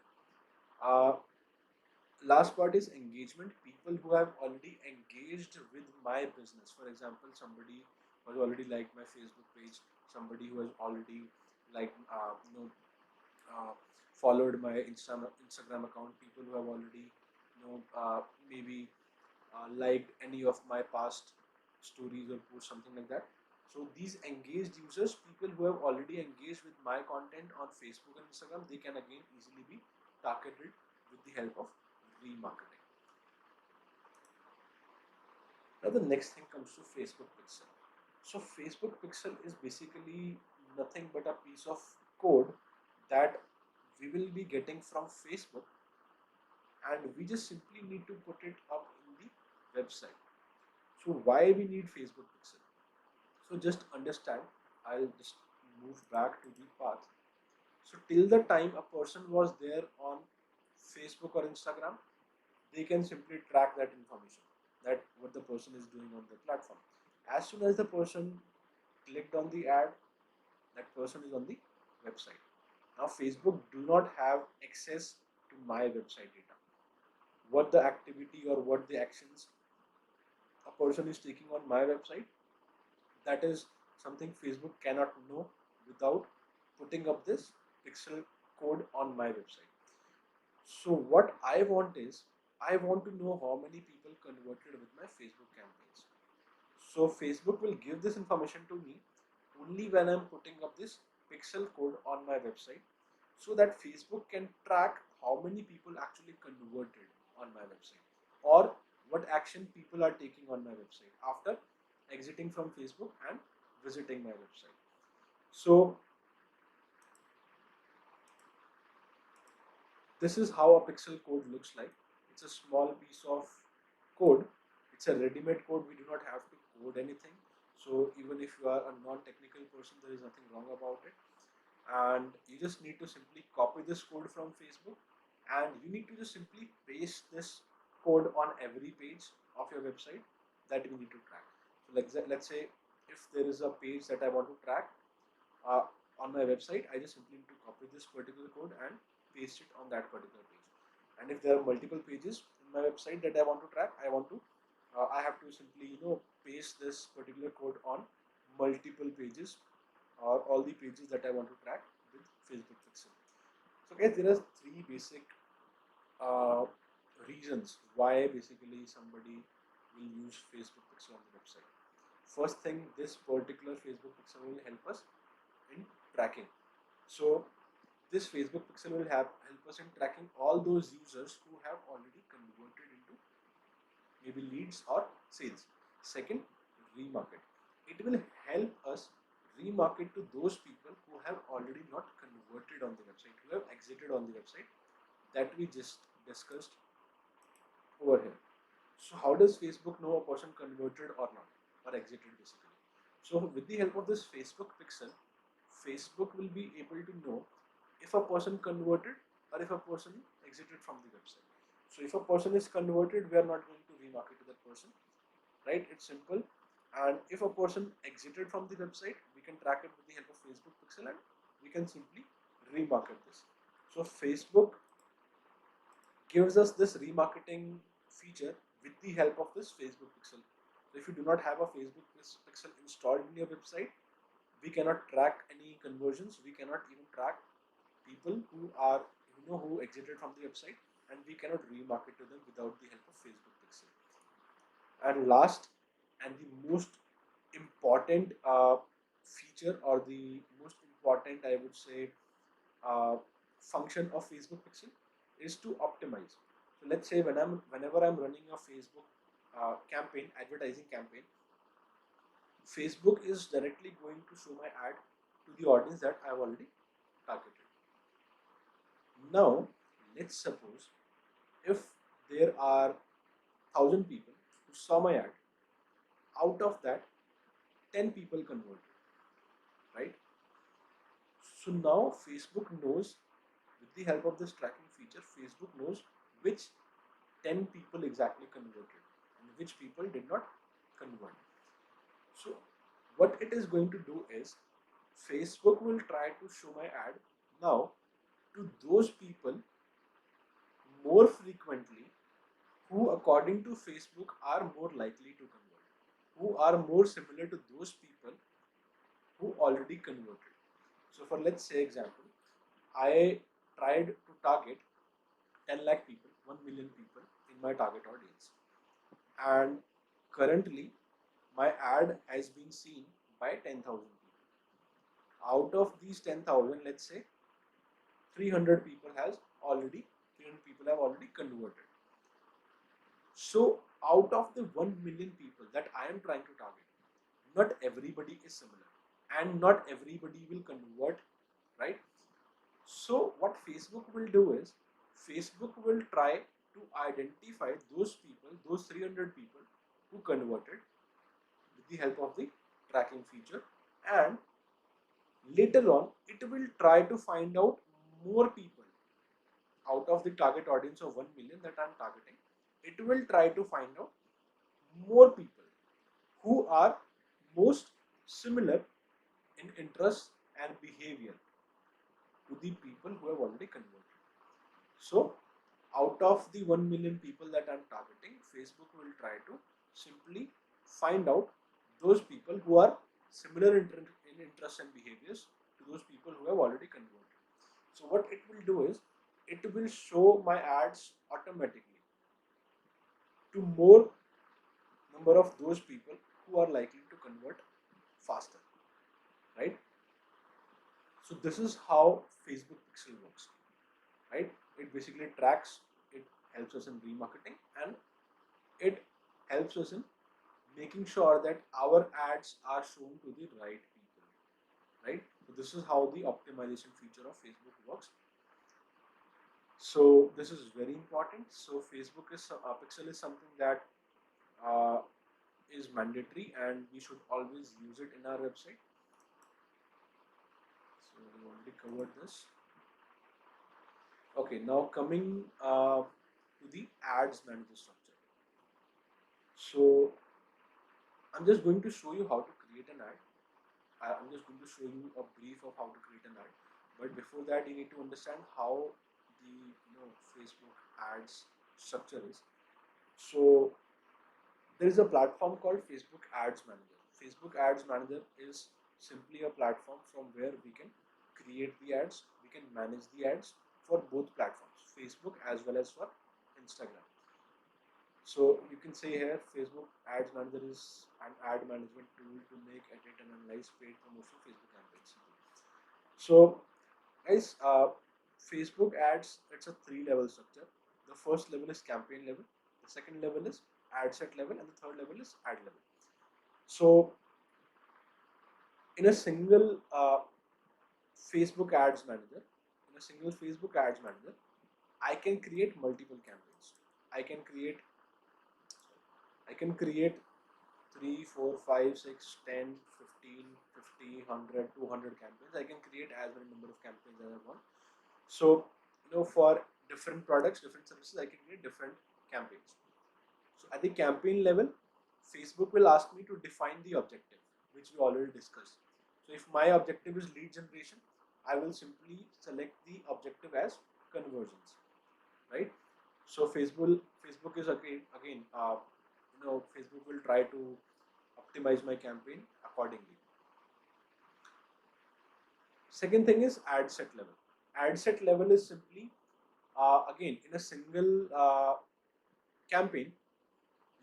Uh, Last part is engagement. People who have already engaged with my business. For example, somebody who has already liked my Facebook page, somebody who has already like followed my Instagram account, people who have already maybe liked any of my past stories or posts, something like that. So these engaged users, people who have already engaged with my content on Facebook and Instagram, they can again easily be targeted with the help of remarketing. Now the next thing comes to Facebook Pixel. So Facebook Pixel is basically nothing but a piece of code that we will be getting from Facebook, and we just simply need to put it up in the website. So why we need Facebook Pixel? So just understand, I'll just move back to the path. So till the time a person was there on Facebook or Instagram, they can simply track that information, that what the person is doing on the platform. As soon as the person clicked on the ad, that person is on the website. Now Facebook do not have access to my website data, what the activity or what the actions a person is taking on my website. That is something Facebook cannot know without putting up this pixel code on my website. So what I want is, I want to know how many people converted with my Facebook campaigns. So Facebook will give this information to me only when I'm putting up this pixel code on my website, so that Facebook can track how many people actually converted on my website, or what action people are taking on my website after exiting from Facebook and visiting my website. So this is how a pixel code looks like. It's a small piece of code. It's a ready-made code. We do not have to code anything. So even if you are a non-technical person, there is nothing wrong about it. And you just need to simply copy this code from Facebook, and you need to just simply paste this code on every page of your website that you need to track. So let's say if there is a page that I want to track, uh, on my website, I just simply need to copy this particular code and paste it on that particular page. And if there are multiple pages in my website that I want to track, I have to simply paste this particular code on multiple pages, or all the pages that I want to track with Facebook Pixel. So guys, there are three basic uh, reasons why basically somebody will use Facebook Pixel on the website. First thing, this particular Facebook Pixel will help us in tracking. So this Facebook Pixel will help us in tracking all those users who have already converted into maybe leads or sales. Second, remarket. It will help us remarket to those people who have already not converted on the website, who have exited on the website, that we just discussed over here. So how does Facebook know a person converted or not, or exited basically? So with the help of this Facebook Pixel, Facebook will be able to know if a person converted or if a person exited from the website. So if a person is converted, we are not going to remarket to that person, right? It's simple. And if a person exited from the website, we can track it with the help of Facebook Pixel, and we can simply remarket this. So Facebook gives us this remarketing feature with the help of this Facebook Pixel. So if you do not have a Facebook Pixel installed in your website, we cannot track any conversions. We cannot even track people who are who exited from the website, and we cannot remarket to them without the help of Facebook Pixel. And last, and the most important feature, or the most important, I would say, uh, function of Facebook Pixel is to optimize. So let's say whenever I'm running a Facebook campaign, advertising campaign, Facebook is directly going to show my ad to the audience that I've already targeted. Now, let's suppose if there are 1,000 people who saw my ad, out of that 10 people converted, right? So now Facebook knows, with the help of this tracking feature, Facebook knows which 10 people exactly converted and which people did not convert. So what it is going to do is, Facebook will try to show my ad now to those people more frequently, who according to Facebook are more likely to convert, who are more similar to those people who already converted. So for let's say example, I tried to target 10 lakh people, 1 million people in my target audience, and currently my ad has been seen by 10,000 people. Out of these 10,000, let's say 300 people have already converted. So out of the 1 million people that I am trying to target, not everybody is similar, and not everybody will convert, right? So what Facebook will do is, Facebook will try to identify those people, those 300 people who converted, with the help of the tracking feature, and Later on, it will try to find out more people out of the target audience of 1 million that I'm targeting. It will try to find out more people who are most similar in interest and behavior to the people who have already converted. So, out of the 1 million people that I'm targeting, Facebook will try to simply find out those people who are similar in interests and behaviors to those people who have already converted. So, what it will do is it will show my ads automatically to more number of those people who are likely to convert faster, right? So, this is how Facebook Pixel works, right? It basically tracks, it helps us in remarketing, and it helps us in making sure that our ads are shown to the right people, right? So this is how the optimization feature of Facebook works. So this is very important. So Facebook is Pixel is something that uh, is mandatory, and we should always use it in our website. So we already covered this. Okay, now coming to the ads manager structure. So I'm just going to show you how to create an ad. I'm just going to show you a brief of how to create an ad. But before that, you need to understand how the Facebook ads structure is. So there is a platform called Facebook Ads Manager. Facebook Ads Manager is simply a platform from where we can create the ads, we can manage the ads for both platforms, Facebook as well as for Instagram. So you can say here Facebook Ads Manager is an ad management tool to make, edit, and analyze paid promotional Facebook campaigns. So guys, Facebook ads, it's a three-level structure. The first level is campaign level, the second level is ad set level, and the third level is ad level. So in a single Facebook ads manager, I can create multiple campaigns. I can create I can create 3, 4, 5, 6, 10, 15, 50, 100, 200 campaigns. I can create as many number of campaigns as I want. So, for different products, different services, I can create different campaigns. So at the campaign level, Facebook will ask me to define the objective, which we already discussed. So if my objective is lead generation, I will simply select the objective as conversions, right? So Facebook is again, Facebook will try to optimize my campaign accordingly. Second thing is ad set level. Ad set level is simply again in a single campaign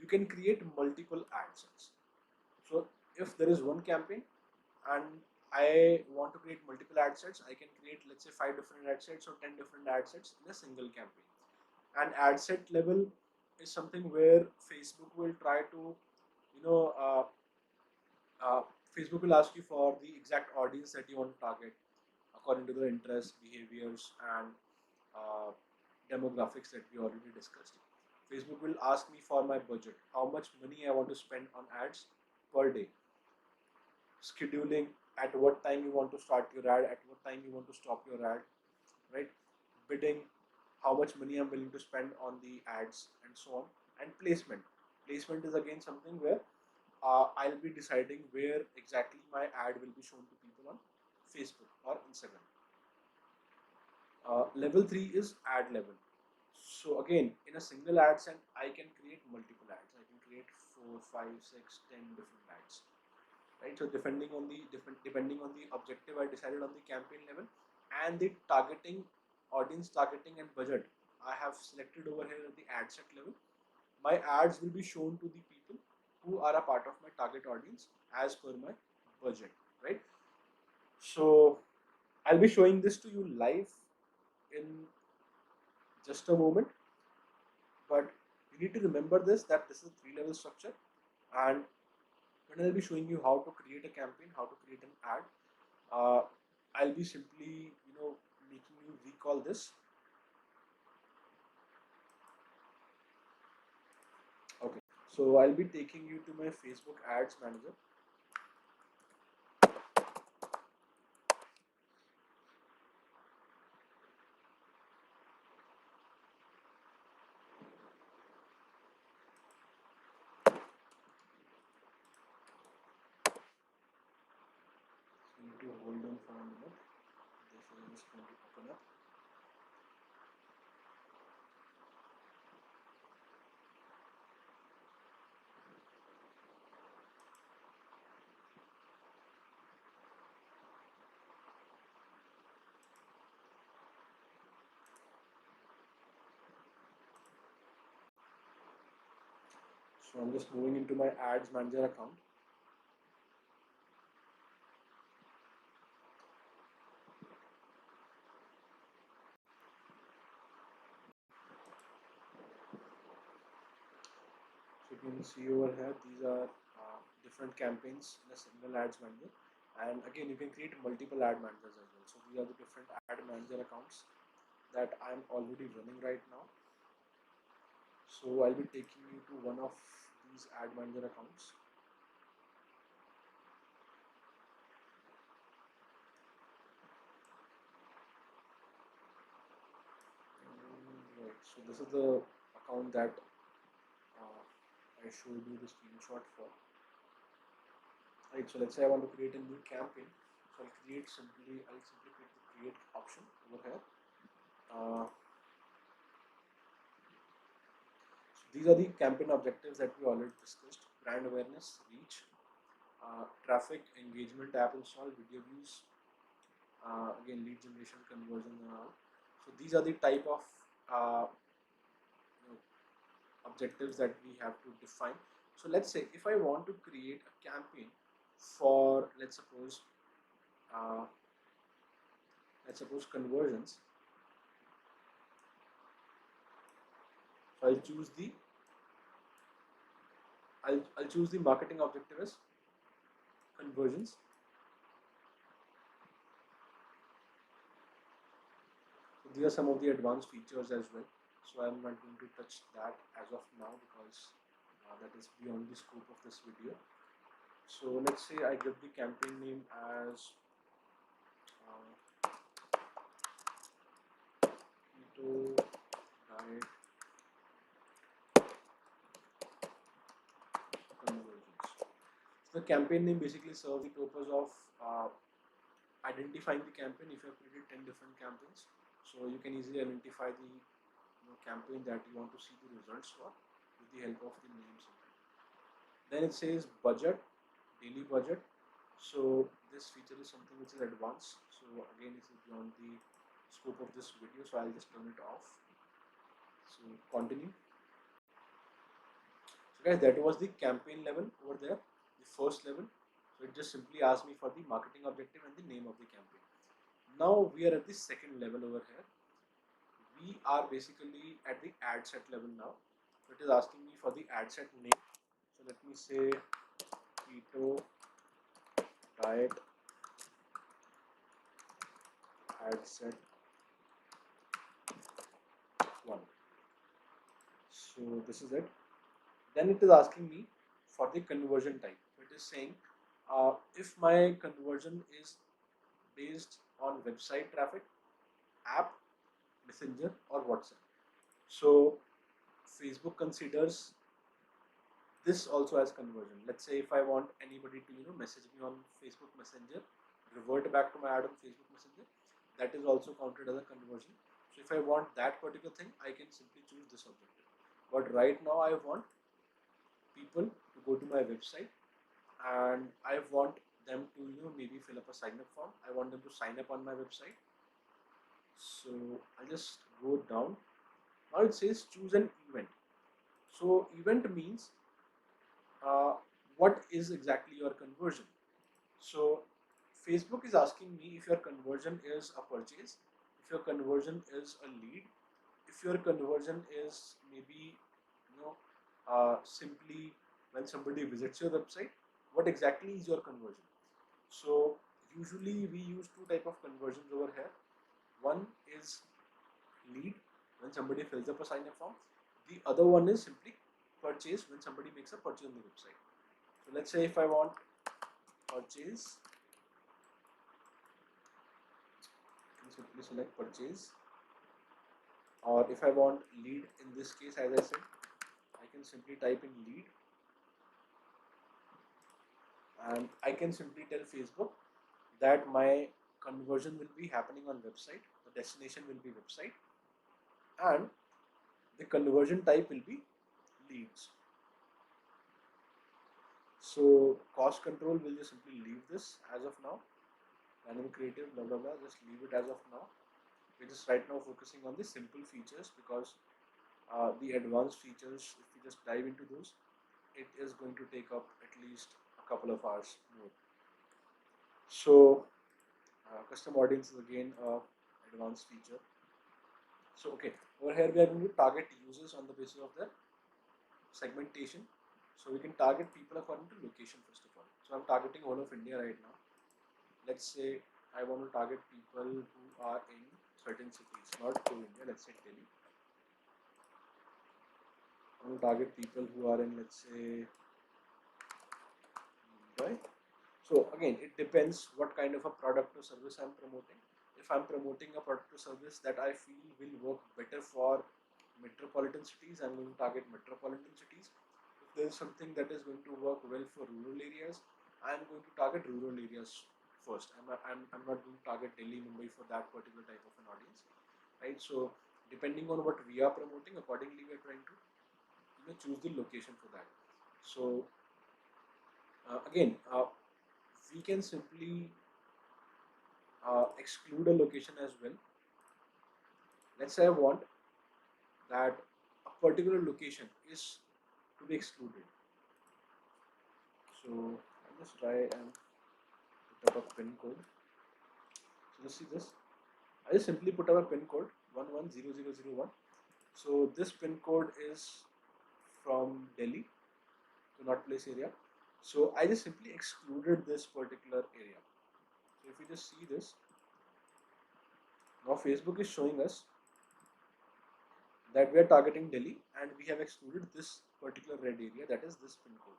you can create multiple ad sets. So if there is one campaign and I want to create multiple ad sets, I can create, let's say, 5 different ad sets or 10 different ad sets in a single campaign. And ad set level is something where Facebook will try to you know uh, uh, Facebook will ask you for the exact audience that you want to target according to the interests, behaviors, and uh, demographics that we already discussed. Facebook will ask me for my budget, how much money I want to spend on ads per day, scheduling, at what time you want to start your ad, at what time you want to stop your ad, right? Bidding, how much money I'm willing to spend on the ads, and so on. And placement. Placement is again something where I'll be deciding where exactly my ad will be shown to people on Facebook or Instagram. Level 3 is ad level. So again, in a single ad set, I can create multiple ads. I can create 4, 5, 6, 10 different ads, right? So depending on the objective I decided on the campaign level and the targeting, audience targeting and budget I have selected over here at the ad set level, my ads will be shown to the people who are a part of my target audience as per my budget, right? So I'll be showing this to you live in just a moment, but you need to remember this, that this is a three-level structure, and when I'll be showing you how to create a campaign, how to create an ad, uh, I'll be simply making you recall this. Okay, so I'll be taking you to my Facebook Ads Manager. minute. This is going to open up. So I'm just moving into my ads manager account. So you can see over here, these are different campaigns in a single ads manager. And again, you can create multiple ad managers as well. So these are the different ad manager accounts that I'm already running right now. So I'll be taking you to one of these ad manager accounts. Right, so this is the account that I showed you the screenshot for. Right, so let's say I want to create a new campaign. So I'll simply click the create option over here. So these are the campaign objectives that we already discussed: brand awareness, reach, traffic, engagement, app install, video views, again lead generation, conversion, and all. So these are the type of uh, you know, objectives that we have to define. So let's say if I want to create a campaign for uh, let's suppose conversions. So I'll choose the marketing objective as conversions. So these are some of the advanced features as well. So I'm not going to touch that as of now because that is beyond the scope of this video. So let's say I give the campaign name as keto diet conversions. So the campaign name basically serves the purpose of identifying the campaign. If you have created 10 different campaigns, so you can easily identify the campaign that you want to see the results for with the help of the names. Then it says budget, daily budget. So this feature is something which is advanced. So again, this is beyond the scope of this video. So I'll just turn it off. So continue. So guys, that was the campaign level over there, the first level. So it just simply asked me for the marketing objective and the name of the campaign. Now we are at the second level over here. We are basically at the ad set level now. So it is asking me for the ad set name. So let me say keto diet ad set 1. So this is it. Then it is asking me for the conversion type. So it is saying if my conversion is based on website traffic, app, messenger, or WhatsApp. So Facebook considers this also as conversion. Let's say if I want anybody to message me on Facebook Messenger, revert back to my ad on Facebook Messenger, that is also counted as a conversion. So if I want that particular thing, I can simply choose this objective. But right now I want people to go to my website and I want them to maybe fill up a sign up form. I want them to sign up on my website. So I'll just go down. Now it says choose an event. So event means uh, what is exactly your conversion. So Facebook is asking me if your conversion is a purchase, if your conversion is a lead, if your conversion is maybe simply when somebody visits your website, what exactly is your conversion. So usually we use two type of conversions over here. One is lead, when somebody fills up a sign up form. The other one is simply purchase, when somebody makes a purchase on the website. So let's say if I want purchase, I can simply select purchase, or if I want lead, in this case, as I said, I can simply type in lead and I can simply tell Facebook that my conversion will be happening on website, the destination will be website, and the conversion type will be leads. So cost control will just simply leave this as of now. Dynamic creative, blah blah blah, just leave it as of now. We're just right now focusing on the simple features, because the advanced features, if we just dive into those, it is going to take up at least a couple of hours more. So custom audience is again a advanced feature. So okay, over here we are going to target users on the basis of their segmentation. So we can target people according to location first of all. So I'm targeting whole of India right now. Let's say I want to target people who are in certain cities, not whole India. Let's say Delhi. I want to target people who are in, let's say, Mumbai. So again, it depends what kind of a product or service I'm promoting. If I'm promoting a product or service that I feel will work better for metropolitan cities, I'm going to target metropolitan cities. If there is something that is going to work well for rural areas, I'm going to target rural areas first. I'm not going to target Delhi, Mumbai for that particular type of an audience, right? So depending on what we are promoting, accordingly we are trying to choose the location for that. So again, we can simply exclude a location as well. Let's say I want that a particular location is to be excluded. So I'll just try and put up a pin code. So just see this. I just simply put up a pin code 110001. So this pin code is from Delhi to not place area. So I just simply excluded this particular area. So if you just see this, now Facebook is showing us that we are targeting Delhi and we have excluded this particular red area, that is this pin code.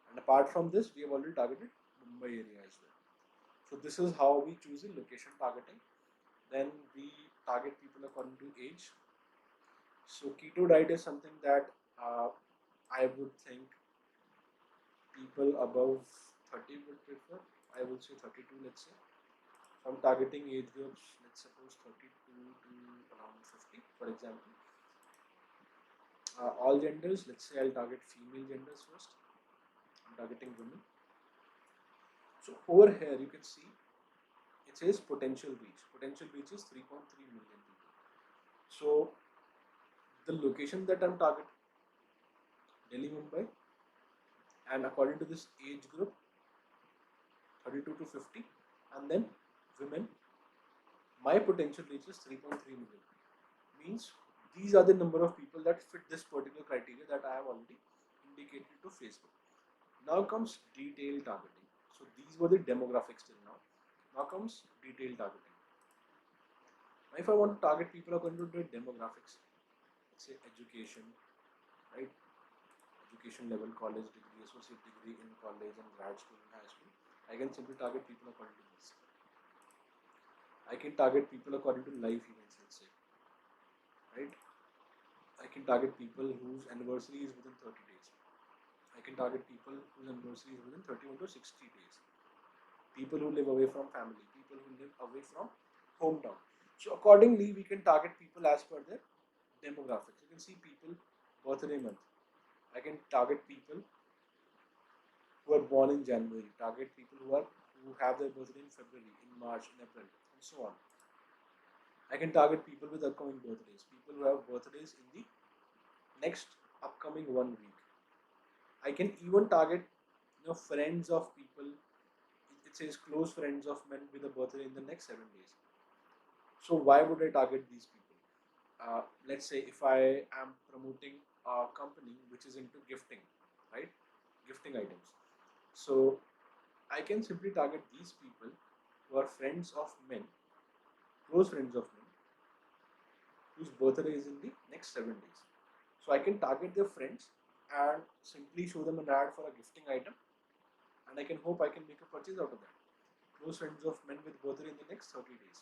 And apart from this, we have already targeted Mumbai area as well. So this is how we choose the location targeting. Then we target people according to age. So keto diet is something that I would think people above 30 would prefer. I would say 32, let's say. So I'm targeting age groups, let's suppose 32 to around 50, for example. All genders, let's say I'll target female genders first. I'm targeting women. So over here you can see it says potential reach. Potential reach is 3.3 million people. So the location that I'm targeting, Delhi, Mumbai, and according to this age group, 32 to 50, and then women, my potential reach is 3.3 million. Means these are the number of people that fit this particular criteria that I have already indicated to Facebook. Now comes detailed targeting. So these were the demographics till now. Now comes detailed targeting. Now if I want to target people according to their demographics, let's say education, right? Education level, college degree, associate degree in college and grad school and high school. I can simply target people according to this. I can target people according to life events, let's say, right? I can target people whose anniversary is within 30 days. I can target people whose anniversary is within 31 to 60 days. People who live away from family, people who live away from hometown. So accordingly, we can target people as per their demographics. You can see people birthday month. I can target people who are born in January, target people who have their birthday in February, in March, in April, and so on. I can target people with upcoming birthdays, people who have birthdays in the next upcoming 1 week. I can even target friends of people. It says close friends of men with a birthday in the next 7 days. So why would I target these people? Let's say if I am promoting a company which is into gifting, right? Gifting items. So I can simply target these people who are friends of men, close friends of men, whose birthday is in the next 7 days. So I can target their friends and simply show them an ad for a gifting item, and I can hope I can make a purchase out of that. Close friends of men with birthday in the next 30 days.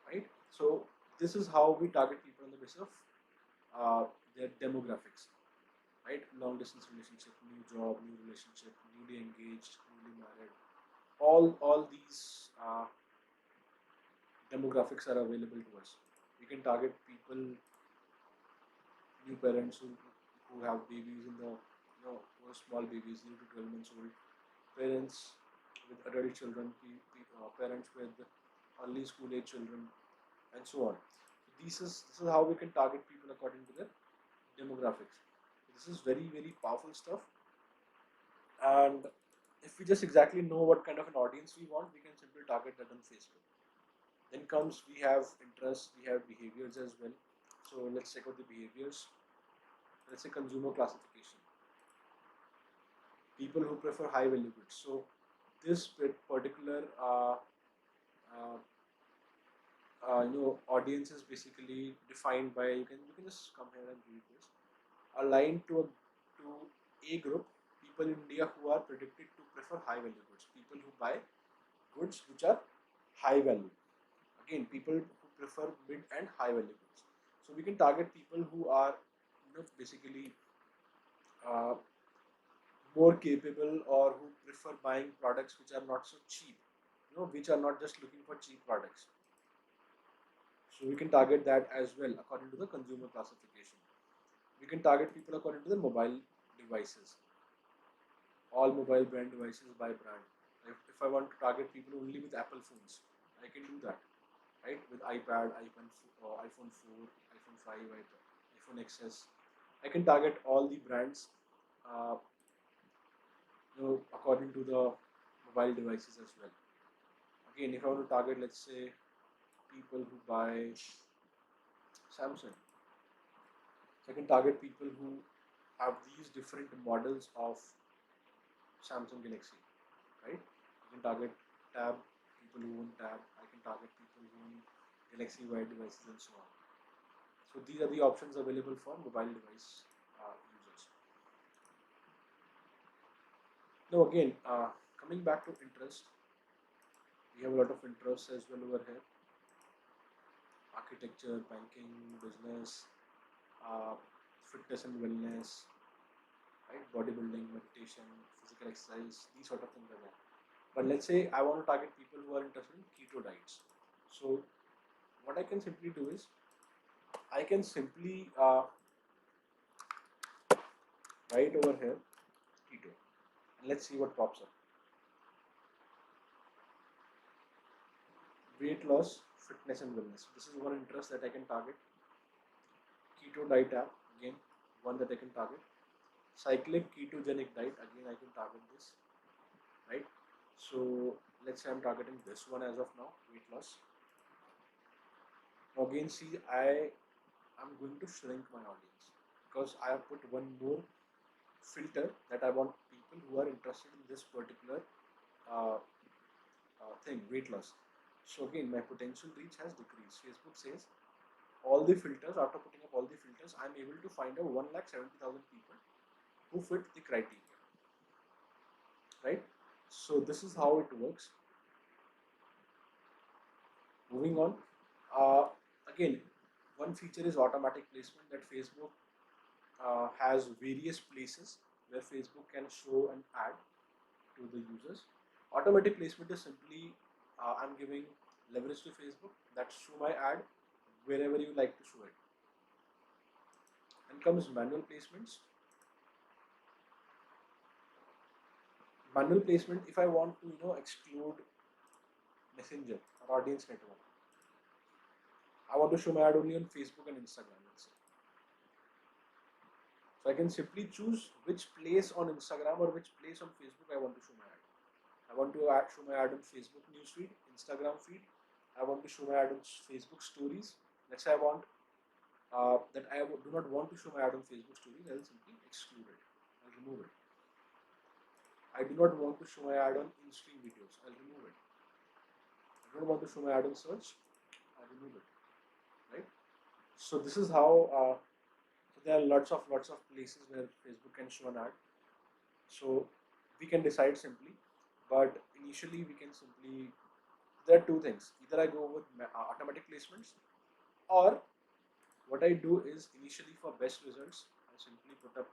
Right? So this is how we target people on the basis of their demographics. Right? Long distance relationship, new job, new relationship, newly engaged, newly married, All these demographics are available to us. We can target people, new parents who have babies in the, who are small babies, 0 to 12 months old, parents with adult children, parents with early school age children, and so on. So this is how we can target people according to their demographics. This is very very powerful stuff, and if we just exactly know what kind of an audience we want, we can simply target that on Facebook. Then comes, we have interests, we have behaviors as well. So let's check out the behaviors. Let's say consumer classification. People who prefer high value goods. So this particular uh, audience is basically defined by, you can just come here and read this. Aligned to a group, people in India who are predicted to prefer high value goods. People who buy goods which are high value. Again, people who prefer mid and high value goods. So we can target people who are, basically uh, more capable, or who prefer buying products which are not so cheap, which are not just looking for cheap products. So we can target that as well according to the consumer classification. We can target people according to the mobile devices. All mobile brand devices by brand. If I want to target people only with Apple phones, I can do that, right? With iPad, iPhone 4, iPhone 5, iPhone XS. I can target all the brands, uh, according to the mobile devices as well. Again, if I want to target, let's say, people who buy Samsung, so I can target people who have these different models of Samsung Galaxy, right? I can target Tab, people who own Tab. I can target people who own Galaxy Wide devices and so on. So these are the options available for mobile device users. Now again, coming back to interest, we have a lot of interests as well over here: architecture, banking, business, uh, fitness and wellness, right? Bodybuilding, meditation, physical exercise, these sort of things are there. But let's say I want to target people who are interested in keto diets. So what I can simply do is, I can simply write over here keto, and let's see what pops up. Weight loss, fitness and wellness. This is one interest that I can target. Keto diet app, again, one that I can target. Cyclic ketogenic diet, again I can target this, right? So let's say I'm targeting this one as of now, weight loss. Now again, see, I'm going to shrink my audience because I have put one more filter, that I want people who are interested in this particular uh, thing, weight loss. So again, my potential reach has decreased. Facebook says all the filters, after putting up all the filters, I'm able to find out 1,70,000 people who fit the criteria, right? So this is how it works. Moving on, uh, again, one feature is automatic placement, that Facebook has various places where Facebook can show an ad to the users. Automatic placement is simply, I'm giving leverage to Facebook that show my ad wherever you like to show it. And comes manual placements. Manual placement, if I want to exclude Messenger or audience network, I want to show my ad only on Facebook and Instagram, let's say. So I can simply choose which place on Instagram or which place on Facebook I want to show my ad. I want to show my ad on Facebook newsfeed, Instagram feed. I want to show my ad on Facebook stories. Let's say I want that I do not want to show my ad on Facebook stories. I'll simply exclude it. I'll remove it. I do not want to show my ad on in-stream videos. I'll remove it. I don't want to show my ad on search. I'll remove it. Right. So this is how. So there are lots of places where Facebook can show an ad. So we can decide simply, but initially we can simply. There are two things. Either I go with automatic placements, or what I do is, initially for best results, I simply put up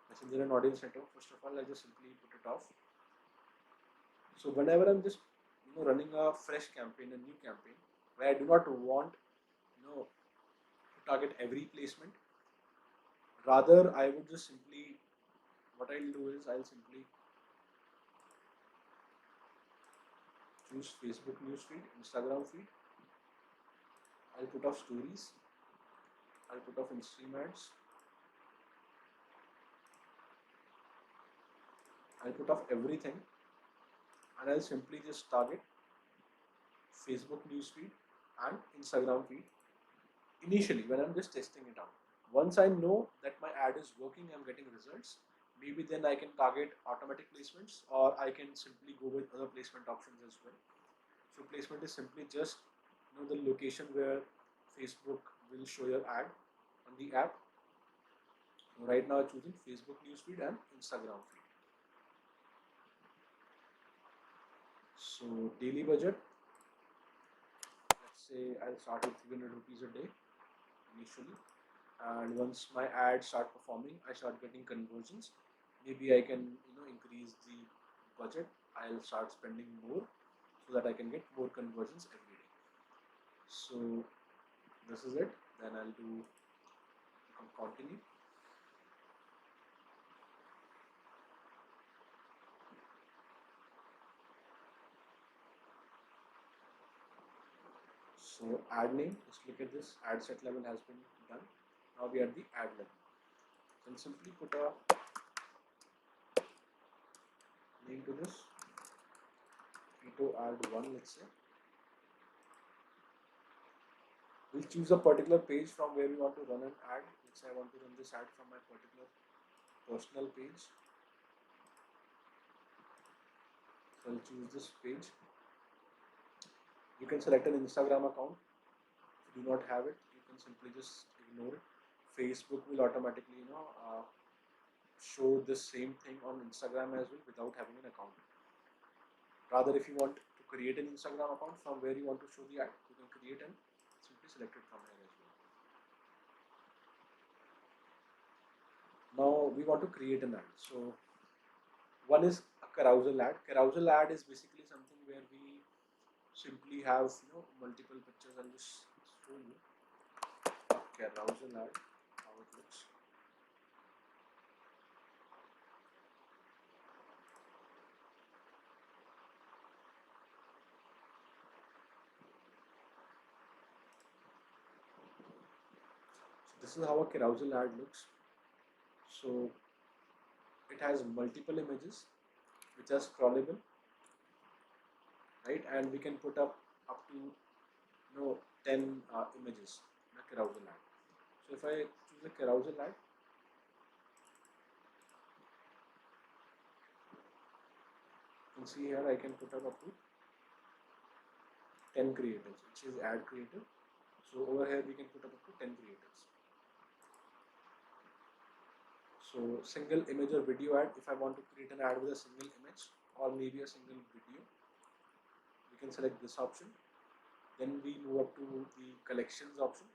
Messenger and audience network. First of all, I just simply put it off. So whenever I'm just running a fresh campaign, a new campaign, where I do not want to target every placement, rather I would just simply, what I'll do is I'll simply choose Facebook newsfeed, Instagram feed. I'll put off stories. I'll put off Instagram ads. I'll put off everything, and I'll simply just target Facebook newsfeed and Instagram feed initially when I'm just testing it out. Once I know that my ad is working, I'm getting results, maybe then I can target automatic placements, or I can simply go with other placement options as well. So placement is simply just the location where Facebook will show your ad on the app. So right now I'm choosing Facebook newsfeed and Instagram feed. So daily budget, let's say I'll start with 300 rupees a day initially, and once my ads start performing, I start getting conversions. Maybe I can increase the budget. I'll start spending more so that I can get more conversions every day. So this is it. Then I'll do continue. So ad name, just look at this, ad set level has been done. Now we are at the ad level. Then simply put a name to this, keto ad 1, let's say. We'll choose a particular page from where we want to run an ad. Let's say I want to run this ad from my particular personal page. So I'll choose this page. You can select an Instagram account. If you do not have it, you can simply just ignore it. Facebook will automatically show the same thing on Instagram as well without having an account. Rather, if you want to create an Instagram account from where you want to show the ad, you can create and simply select it from here as well. Now we want to create an ad. So one is a carousel ad. Carousel ad is basically something where we simply have multiple pictures. I'll just show you a carousel ad, how it looks. So this is how a carousel ad looks. So it has multiple images which are scrollable, right? And we can put up to 10 images in a carousel ad. So if I choose a carousel ad, you can see here I can put up to 10 creators, which is ad creative. So over here we can put up to 10 creators. So single image or video ad, if I want to create an ad with a single image or maybe a single video, we can select this option. Then we move up to the collections option.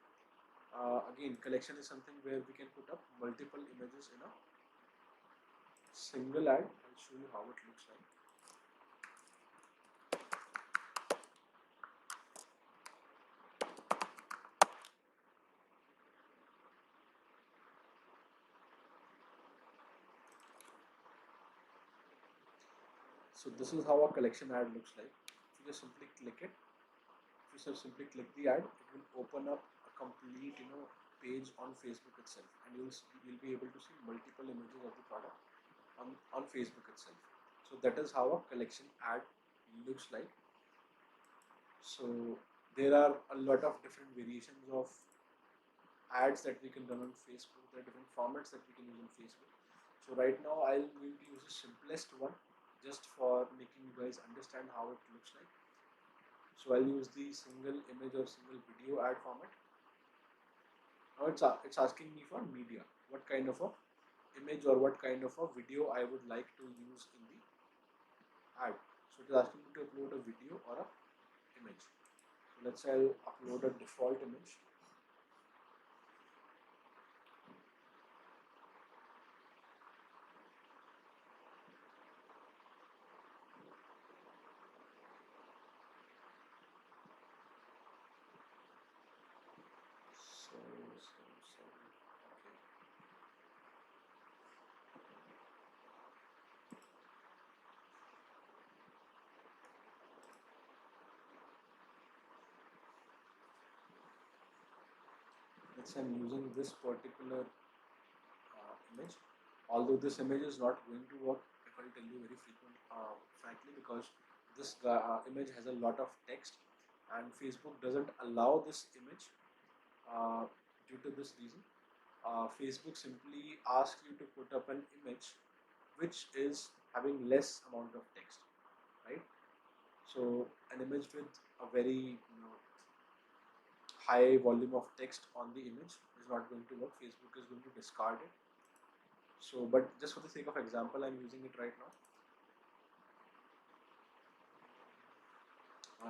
Again, collection is something where we can put up multiple images in a single ad. I'll show you how it looks like. So this is how a collection ad looks like. If you just simply click it, if you just simply click the ad, it will open up a complete page on Facebook itself, and you'll be able to see multiple images of the product on Facebook itself. So that is how a collection ad looks like. So there are a lot of different variations of ads that we can run on Facebook. There are different formats that we can use on Facebook. So right now I'm going to use the simplest one just for making you guys understand how it looks like. So I'll use the single image or single video ad format. Now it's asking me for media, what kind of a image or what kind of a video I would like to use in the ad. So it is asking me to upload a video or a image. So let's say I'll upload a default image. let's say I'm using this particular image. Although this image is not going to work, if I'll tell you very frankly, because this image has a lot of text, and Facebook doesn't allow this image uh, due to this reason. Facebook simply asks you to put up an image which is having less amount of text, right? So an image with a very high volume of text on the image is not going to work. Facebook is going to discard it. So, but just for the sake of example, I'm using it right now.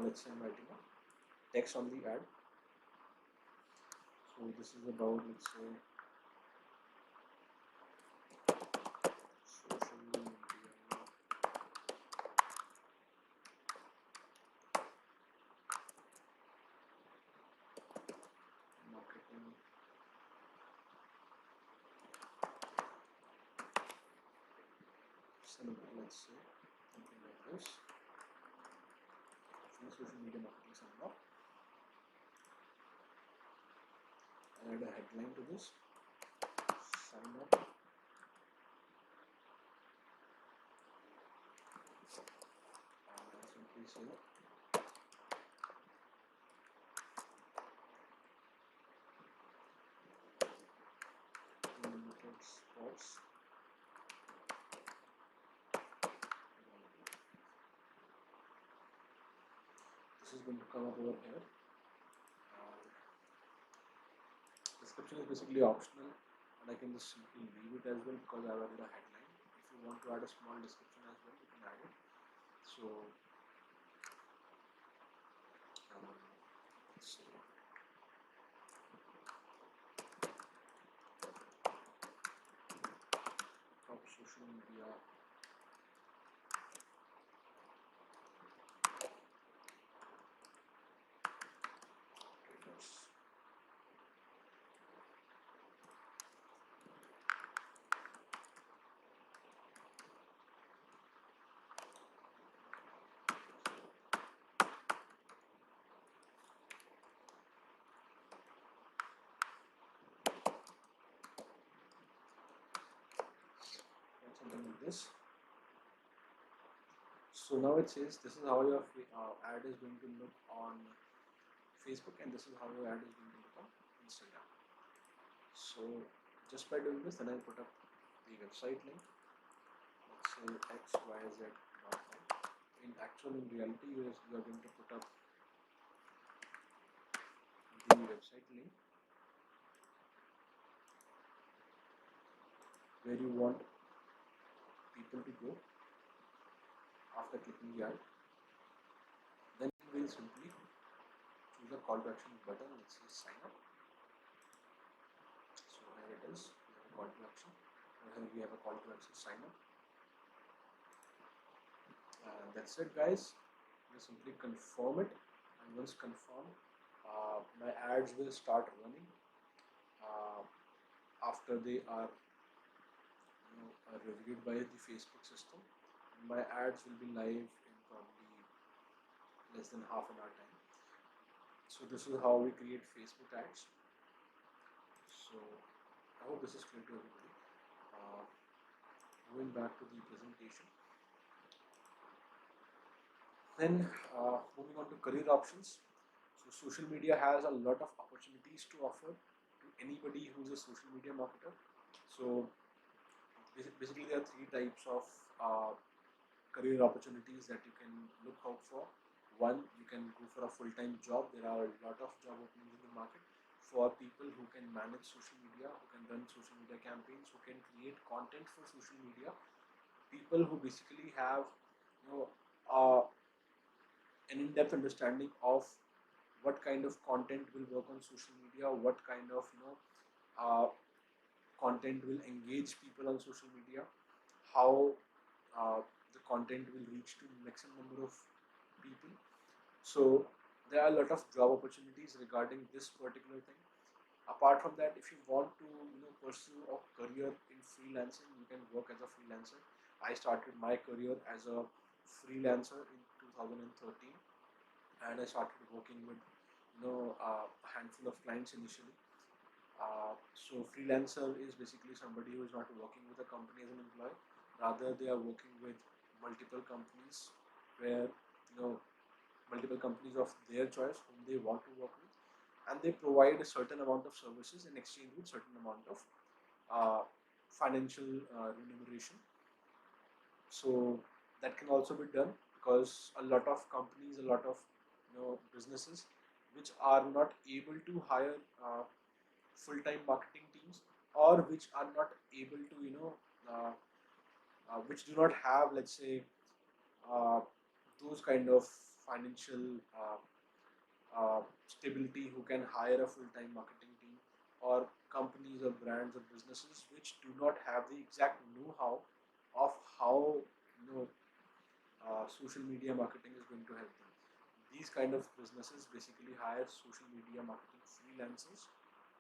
Let's say I'm writing a text on the ad. So this is about, let's say, social media marketing. Simple, let's say something like this. Social media marketing seminar. Add a headline to this. Sign up. Simply say limited spots. This is going to come up over here. Description is basically optional, and I can just simply leave it as well because I've added a headline. If you want to add a small description as well, you can add it. So let's see. Top social media traders. And something like this. So now it says this is how your ad is going to look on Facebook, and this is how your ad is going to look on Instagram. So just by doing this, then I put up the website link. Let's say xyz.com. In reality, you are going to put up the website link where you want people to go after clicking the ad. Then we'll simply choose a call to action button. Let's say sign up. So here it is. We have a call to action. Here we have a call to action, sign up. That's it, guys. You simply confirm it, and once confirmed, my ads will start running uh, after they are reviewed by the Facebook system. My ads will be live in probably less than half an hour time. So this is how we create Facebook ads. So I hope this is clear to everybody. Uh, Going back to the presentation. Then moving on to career options. So social media has a lot of opportunities to offer to anybody who's a social media marketer. So basically there are three types of career opportunities that you can look out for. One, you can go for a full-time job. There are a lot of job openings in the market for people who can manage social media, who can run social media campaigns, who can create content for social media. People who basically have you know uh, an in-depth understanding of what kind of content will work on social media, what kind of uh, content will engage people on social media, how the content will reach to maximum number of people. So there are a lot of job opportunities regarding this particular thing. Apart from that, if you want to pursue a career in freelancing, you can work as a freelancer. I started my career as a freelancer in 2013, and I started working with a handful of clients initially. So freelancer is basically somebody who is not working with a company as an employee. Rather, they are working with multiple companies where multiple companies of their choice whom they want to work with, and they provide a certain amount of services in exchange with certain amount of uh, financial remuneration. So that can also be done because a lot of companies, a lot of businesses which are not able to hire full-time marketing teams, or which are not able to which do not have, let's say, uh, those kind of financial stability, who can hire a full-time marketing team, or companies or brands or businesses which do not have the exact know-how of how you know social media marketing is going to help them. These kind of businesses basically hire social media marketing freelancers,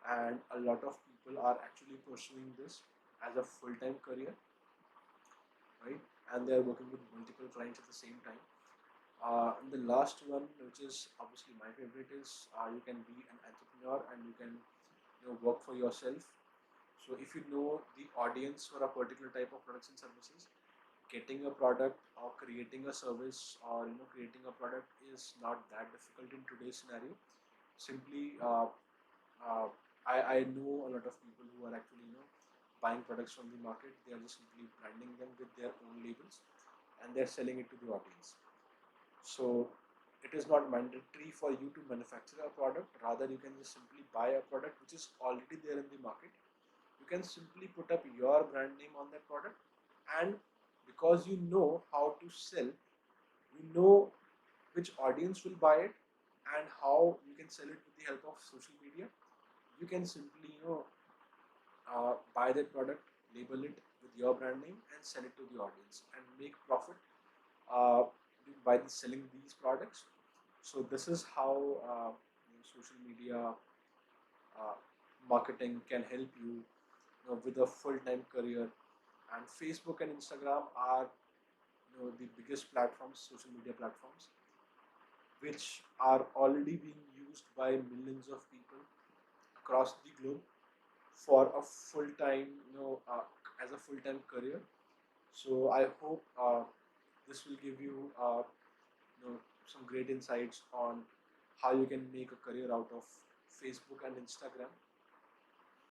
and a lot of people are actually pursuing this as a full-time career, right? And they are working with multiple clients at the same time. And the last one, which is obviously my favorite, is you can be an entrepreneur and you can work for yourself. So if you know the audience for a particular type of products and services, getting a product or creating a service, or creating a product is not that difficult in today's scenario. Simply uh, I know a lot of people who are actually buying products from the market. They are just simply branding them with their own labels, and they're selling it to the audience. So it is not mandatory for you to manufacture a product. Rather, you can just simply buy a product which is already there in the market. You can simply put up your brand name on that product, and because you know how to sell, you know which audience will buy it, and how you can sell it with the help of social media. You can simply buy that product, label it with your brand name, and sell it to the audience and make profit uh, by selling these products. So this is how social media uh, marketing can help you, with a full-time career. And Facebook and Instagram are the biggest platforms, social media platforms, which are already being used by millions of people across the globe for a full-time, as a full-time career. So I hope this will give you, some great insights on how you can make a career out of Facebook and Instagram.